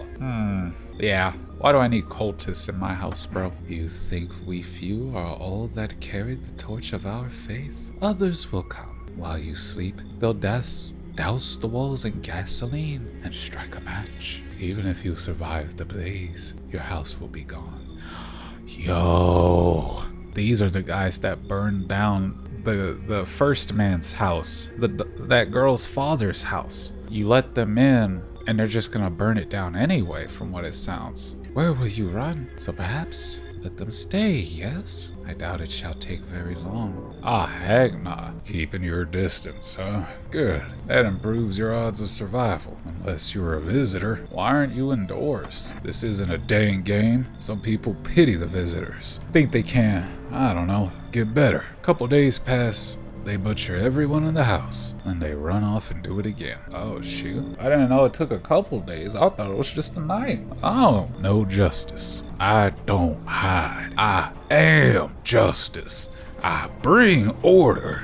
Yeah, why do I need cultists in my house, bro? You think we few are all that carry the torch of our faith? Others will come. While you sleep, they'll douse the walls in gasoline and strike a match. Even if you survive the blaze, your house will be gone. Yo, these are the guys that burned down the first man's house, that girl's father's house. You let them in, and they're just gonna burn it down anyway, from what it sounds. Where will you run? So perhaps let them stay, yes? I doubt it shall take very long. Ah, heck nah. Keeping your distance, huh? Good. That improves your odds of survival. Unless you're a visitor. Why aren't you indoors? This isn't a dang game. Some people pity the visitors. Think they can, I don't know, get better. Couple days pass. They butcher everyone in the house, and they run off and do it again. Oh shoot, I didn't know it took a couple days. I thought it was just a night. Oh, no justice. I don't hide. I am justice. I bring order.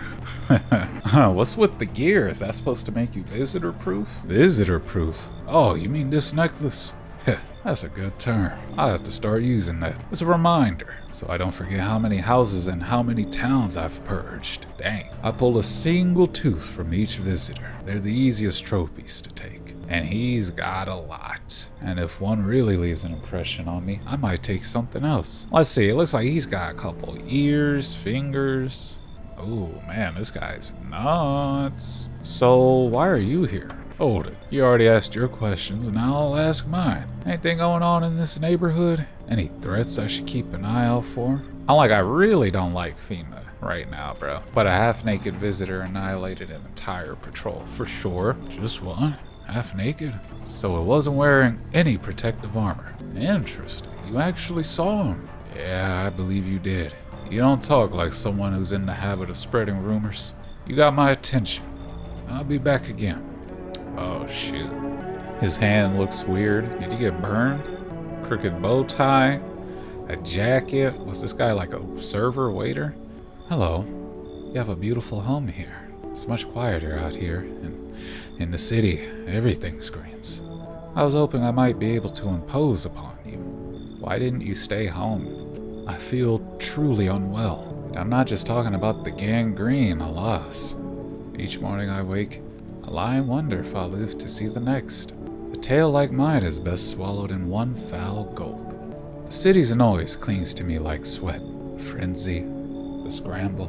What's with the gear? Is that supposed to make you visitor proof? Visitor proof? Oh, you mean this necklace? That's a good term. I'll have to start using that as a reminder, so I don't forget how many houses and how many towns I've purged. Dang, I pulled a single tooth from each visitor. They're the easiest trophies to take. And he's got a lot. And if one really leaves an impression on me, I might take something else. Let's see, it looks like he's got a couple ears, fingers. Oh man, this guy's nuts. So why are you here? Hold it. You already asked your questions, now I'll ask mine. Anything going on in this neighborhood? Any threats I should keep an eye out for? I really don't like FEMA right now, bro. But a half-naked visitor annihilated an entire patrol, for sure. Just one? Half-naked? So it wasn't wearing any protective armor. Interesting. You actually saw him? Yeah, I believe you did. You don't talk like someone who's in the habit of spreading rumors. You got my attention. I'll be back again. Oh, shit. His hand looks weird. Did he get burned? Crooked bow tie? A jacket? Was this guy like a server, waiter? Hello. You have a beautiful home here. It's much quieter out here. And in the city, everything screams. I was hoping I might be able to impose upon you. Why didn't you stay home? I feel truly unwell. I'm not just talking about the gangrene, alas. Each morning I wake, I lie and wonder if I'll live to see the next. A tale like mine is best swallowed in one foul gulp. The city's noise clings to me like sweat, the frenzy, the scramble.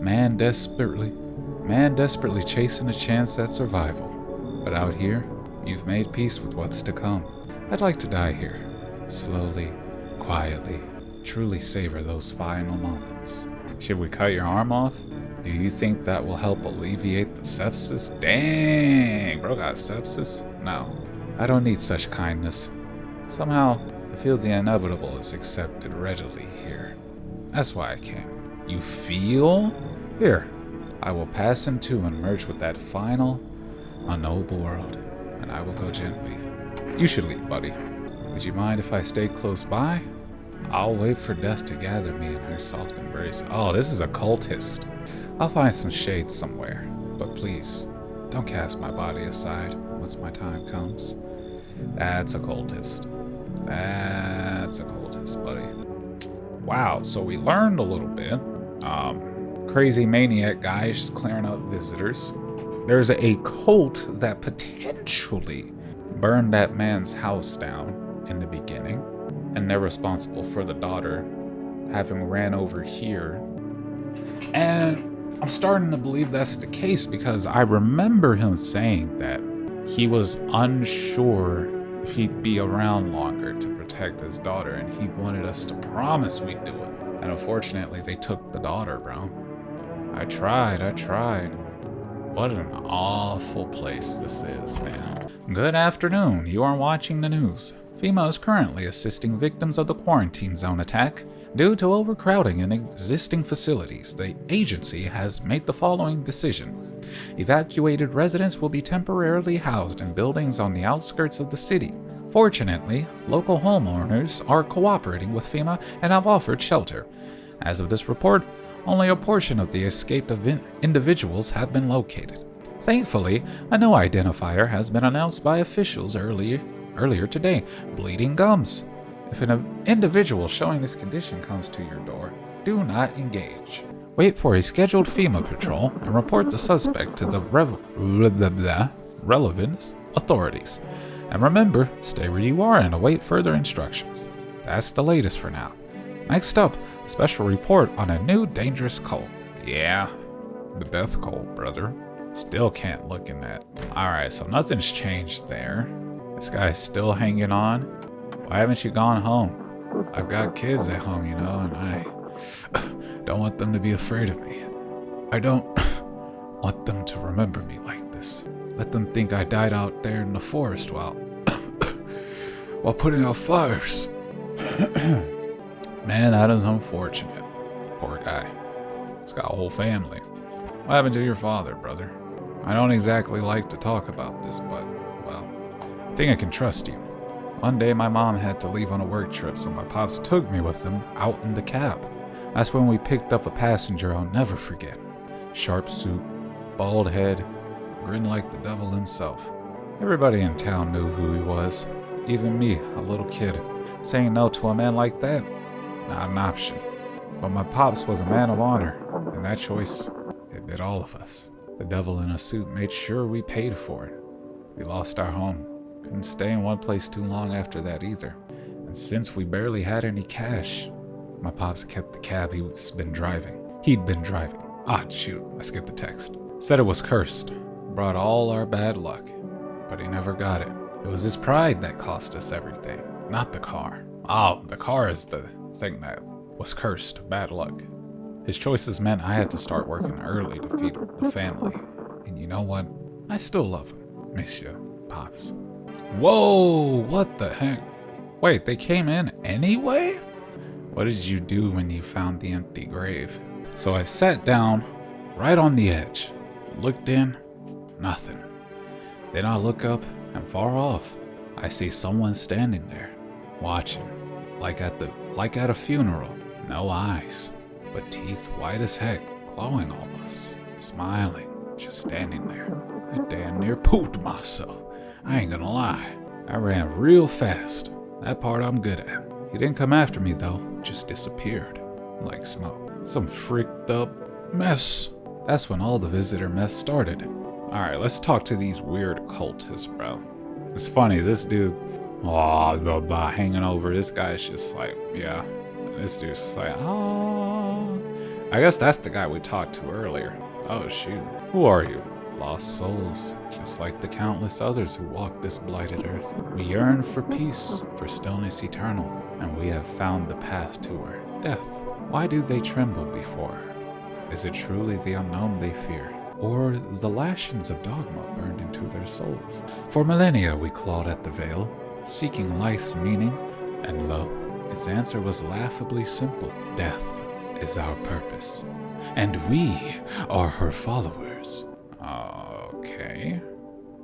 Man desperately chasing a chance at survival. But out here, you've made peace with what's to come. I'd like to die here, slowly, quietly, truly savor those final moments. Should we cut your arm off? Do you think that will help alleviate the sepsis? Dang, bro got sepsis? No, I don't need such kindness. Somehow, I feel the inevitable is accepted readily here. That's why I came. You feel? Here, I will pass into and merge with that final, unknowable world, and I will go gently. You should leave, buddy. Would you mind if I stay close by? I'll wait for death to gather me in her soft embrace. Oh, this is a cultist. I'll find some shade somewhere, but please, don't cast my body aside once my time comes. That's a cultist. That's a cultist, buddy. Wow, so we learned a little bit. Crazy maniac guy is just clearing up visitors. There's a cult that potentially burned that man's house down in the beginning, and they're responsible for the daughter having ran over here. And I'm starting to believe that's the case because I remember him saying that he was unsure if he'd be around longer to protect his daughter, and he wanted us to promise we'd do it. And unfortunately, they took the daughter, bro. I tried. What an awful place this is, man. Good afternoon. You are watching the news. FEMA is currently assisting victims of the quarantine zone attack. Due to overcrowding in existing facilities, the agency has made the following decision. Evacuated residents will be temporarily housed in buildings on the outskirts of the city. Fortunately, local homeowners are cooperating with FEMA and have offered shelter. As of this report, only a portion of the escaped individuals have been located. Thankfully, a new identifier has been announced by officials earlier today: bleeding gums. If an individual showing this condition comes to your door, do not engage. Wait for a scheduled FEMA patrol and report the suspect to the relevant authorities. And remember, stay where you are and await further instructions. That's the latest for now. Next up, a special report on a new dangerous cult. Yeah, the death cult, brother. Still can't look in that. Alright, so nothing's changed there. This guy's still hanging on. Why haven't you gone home? I've got kids at home, you know, and I don't want them to be afraid of me. I don't want them to remember me like this. Let them think I died out there in the forest while putting out fires. Man, that is unfortunate. Poor guy. He's got a whole family. What happened to your father, brother? I don't exactly like to talk about this, but, well, I think I can trust you. One day my mom had to leave on a work trip, so my pops took me with him out in the cab. That's when we picked up a passenger I'll never forget. Sharp suit, bald head, grin like the devil himself. Everybody in town knew who he was. Even me, a little kid, saying no to a man like that, not an option. But my pops was a man of honor, and that choice, it bit all of us. The devil in a suit made sure we paid for it. We lost our home. Couldn't stay in one place too long after that either. And since we barely had any cash, my pops kept the cab he'd been driving. Ah, shoot, I skipped the text. Said it was cursed. Brought all our bad luck. But he never got it. It was his pride that cost us everything, not the car. Oh, the car is the thing that was cursed. Bad luck. His choices meant I had to start working early to feed the family. And you know what? I still love him. Miss you, Pops. Whoa, what the heck? Wait, they came in anyway? What did you do when you found the empty grave? So I sat down right on the edge, looked in, nothing. Then I look up, and far off, I see someone standing there, watching, like at a funeral. No eyes, but teeth white as heck, glowing almost, smiling, just standing there. I damn near pooped myself. I ain't gonna lie. I ran real fast. That part I'm good at. He didn't come after me though, just disappeared, like smoke. Some freaked up mess. That's when all the visitor mess started. Alright, let's talk to these weird cultists, bro. It's funny, this dude, the hanging over, this guy's just like, yeah. This dude's just like, I guess that's the guy we talked to earlier. Oh shoot. Who are you? Lost souls, just like the countless others who walk this blighted earth. We yearn for peace, for stillness eternal, and we have found the path to her, death. Why do they tremble before her? Is it truly the unknown they fear, or the lashings of dogma burned into their souls? For millennia we clawed at the veil, seeking life's meaning, and lo, its answer was laughably simple. Death is our purpose, and we are her followers. Okay.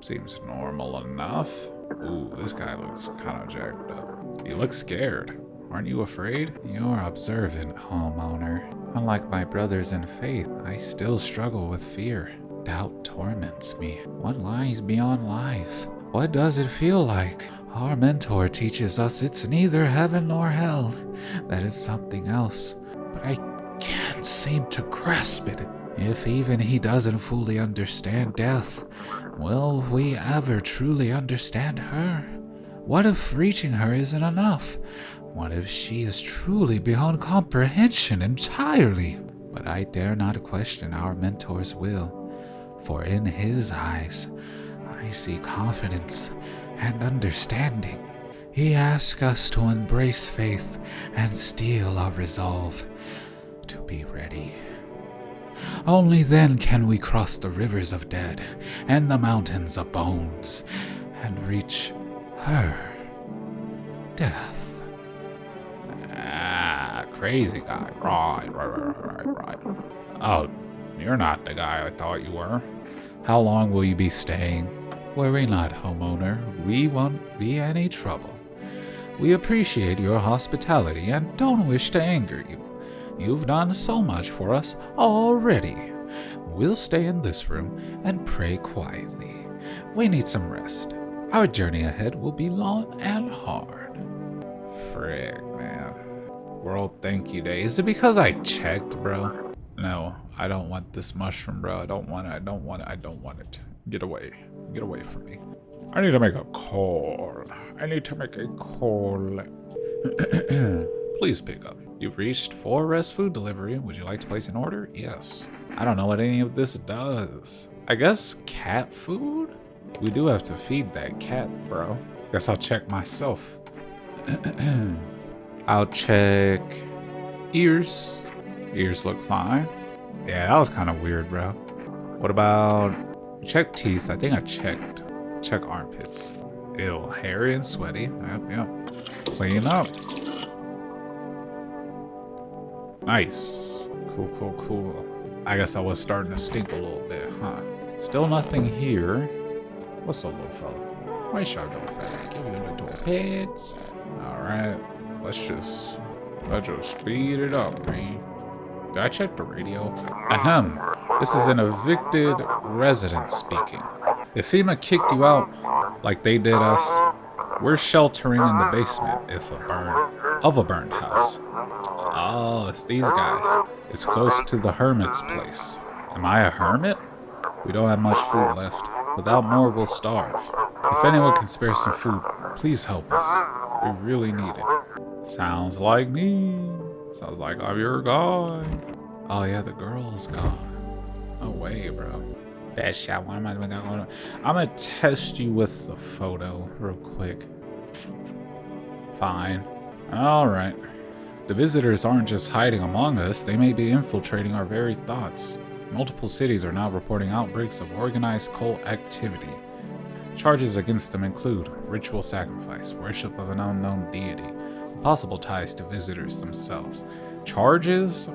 Seems normal enough. Ooh, this guy looks kind of jacked up. You look scared. Aren't you afraid? You're observant, homeowner. Unlike my brothers in faith, I still struggle with fear. Doubt torments me. What lies beyond life? What does it feel like? Our mentor teaches us it's neither heaven nor hell, that it's something else. But I can't seem to grasp it. If even he doesn't fully understand death, will we ever truly understand her? What if reaching her isn't enough? What if she is truly beyond comprehension entirely? But I dare not question our mentor's will, for in his eyes, I see confidence and understanding. He asks us to embrace faith and steel our resolve to be ready. Only then can we cross the rivers of dead and the mountains of bones and reach her, death. Ah, crazy guy. Right. Oh, you're not the guy I thought you were. How long will you be staying? Worry not, homeowner. We won't be any trouble. We appreciate your hospitality and don't wish to anger you. You've done so much for us already. We'll stay in this room and pray quietly. We need some rest. Our journey ahead will be long and hard. Frick, man. World Thank You Day. Is it because I checked, bro? No, I don't want this mushroom, bro. I don't want it. Get away. Get away from me. I need to make a call. Please pick up. You've reached 4 Rest Food Delivery. Would you like to place an order? Yes. I don't know what any of this does. I guess cat food? We do have to feed that cat, bro. Guess I'll check myself. I'll check ears. Ears look fine. Yeah, that was kind of weird, bro. What about check teeth? I think I checked. Check armpits. Ew, hairy and sweaty. Yep. Clean up. Nice. Cool. I guess I was starting to stink a little bit, huh? Still nothing here. What's up, little fella? Why sharp little fella? Give you a little pets. Alright. Let's just speed it up, man. Did I check the radio? Ahem. This is an evicted resident speaking. If FEMA kicked you out like they did us, We're sheltering in the basement of a burned house. Oh, it's these guys. It's close to the hermit's place. Am I a hermit? We don't have much food left. Without more, we'll starve. If anyone can spare some food, please help us. We really need it. Sounds like me. Sounds like I'm your guy. Oh yeah, the girl's gone. No way, bro. Bad shot. Why am I doing? I'm gonna test you with the photo real quick. Fine. Alright. The visitors aren't just hiding among us, they may be infiltrating our very thoughts. Multiple cities are now reporting outbreaks of organized cult activity. Charges against them include ritual sacrifice, worship of an unknown deity, and possible ties to visitors themselves. Charges?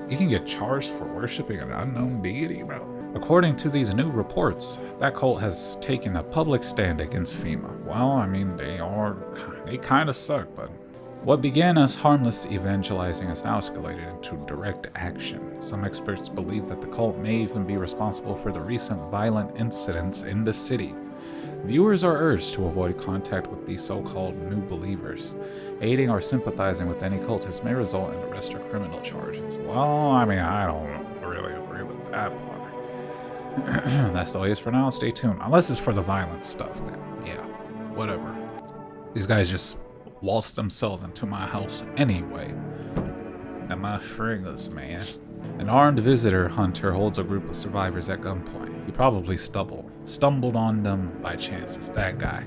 You can get charged for worshiping an unknown deity, bro. According to these new reports, that cult has taken a public stand against FEMA. Well, I mean, they kind of suck, but what began as harmless evangelizing has now escalated into direct action. Some experts believe that the cult may even be responsible for the recent violent incidents in the city. Viewers are urged to avoid contact with these so-called new believers. Aiding or sympathizing with any cultist may result in arrest or criminal charges. Well, I mean, I don't really agree with that part. That's the way it is for now. Stay tuned. Unless it's for the violent stuff, then yeah, whatever. These guys just waltzed themselves into my house anyway. And my friggers, man. An armed visitor hunter holds a group of survivors at gunpoint. He probably stumbled on them by chance. It's that guy.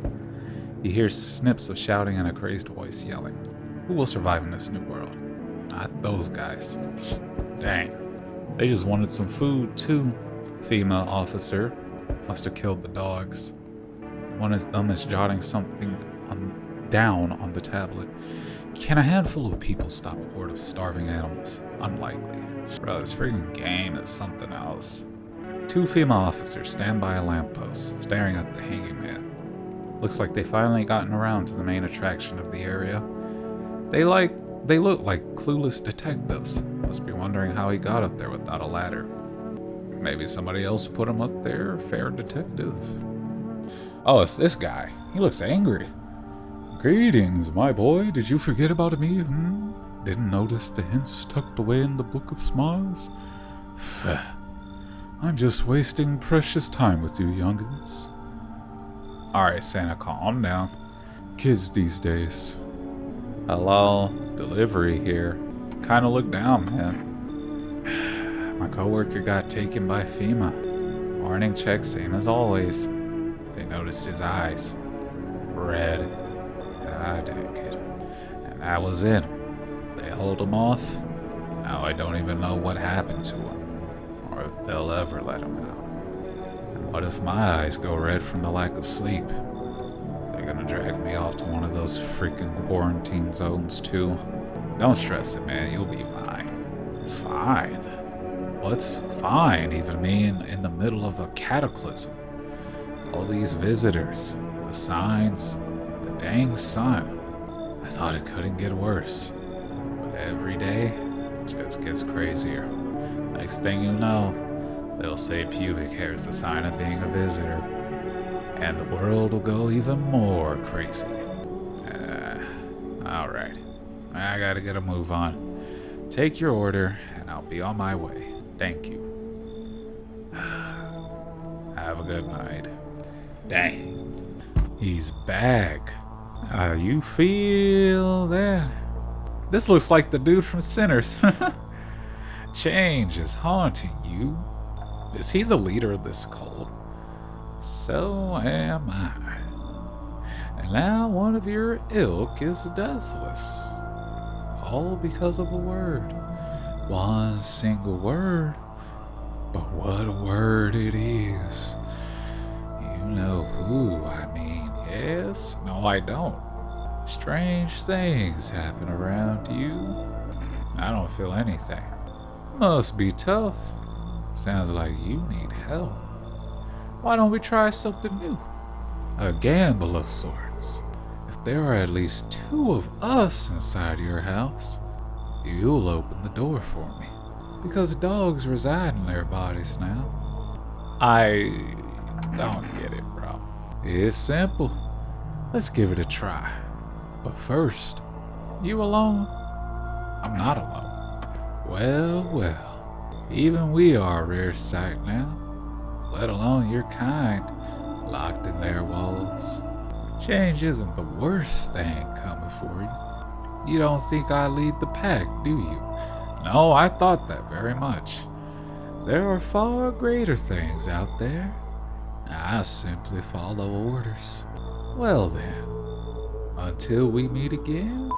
He hears snips of shouting and a crazed voice yelling. Who will survive in this new world? Not those guys. Dang. They just wanted some food too. FEMA officer must have killed the dogs. One of them is jotting something down on the tablet. Can a handful of people stop a horde of starving animals? Unlikely. Bro, this freaking game is something else. Two FEMA officers stand by a lamppost, staring at the hanging man. Looks like they finally gotten around to the main attraction of the area. They look like clueless detectives. Must be wondering how he got up there without a ladder. Maybe somebody else put him up there, fair detective. Oh, it's this guy. He looks angry. Greetings, my boy. Did you forget about me? Didn't notice the hints tucked away in the Book of Smiles? Pfft. I'm just wasting precious time with you youngins. Alright, Santa, calm down. Kids these days. Hello, delivery here. Kinda look down, man. My coworker got taken by FEMA. Warning check, same as always. They noticed his eyes. Red. I dig it. And that was it. They hauled him off. Now I don't even know what happened to him, or if they'll ever let him out. And what if my eyes go red from the lack of sleep? They're gonna drag me off to one of those freaking quarantine zones too. Don't stress it, man. You'll be fine. Fine? What's fine? Even me in the middle of a cataclysm. All these visitors, the signs, the dang sun. I thought it couldn't get worse. But every day, it just gets crazier. Next thing you know, they'll say pubic hair is a sign of being a visitor. And the world will go even more crazy. Alright. I gotta get a move on. Take your order, and I'll be on my way. Thank you. Have a good night. Dang. He's back. You feel that? This looks like the dude from Sinners. Change is haunting you. Is he the leader of this cult? So am I. And now one of your ilk is deathless. All because of a word. One single word. But what a word it is. You know who I mean, yes? No, I don't. Strange things happen around you. I don't feel anything. Must be tough. Sounds like you need help. Why don't we try something new? A gamble of sorts. If there are at least 2 of us inside your house, you'll open the door for me. Because dogs reside in their bodies now. I don't get it, bro. It's simple. Let's give it a try. But first, you alone? I'm not alone. Well, well, even we are a rare sight now, let alone your kind, locked in their walls. Change isn't the worst thing coming for you. You don't think I lead the pack, do you? No, I thought that very much. There are far greater things out there. I simply follow orders. Well then, until we meet again.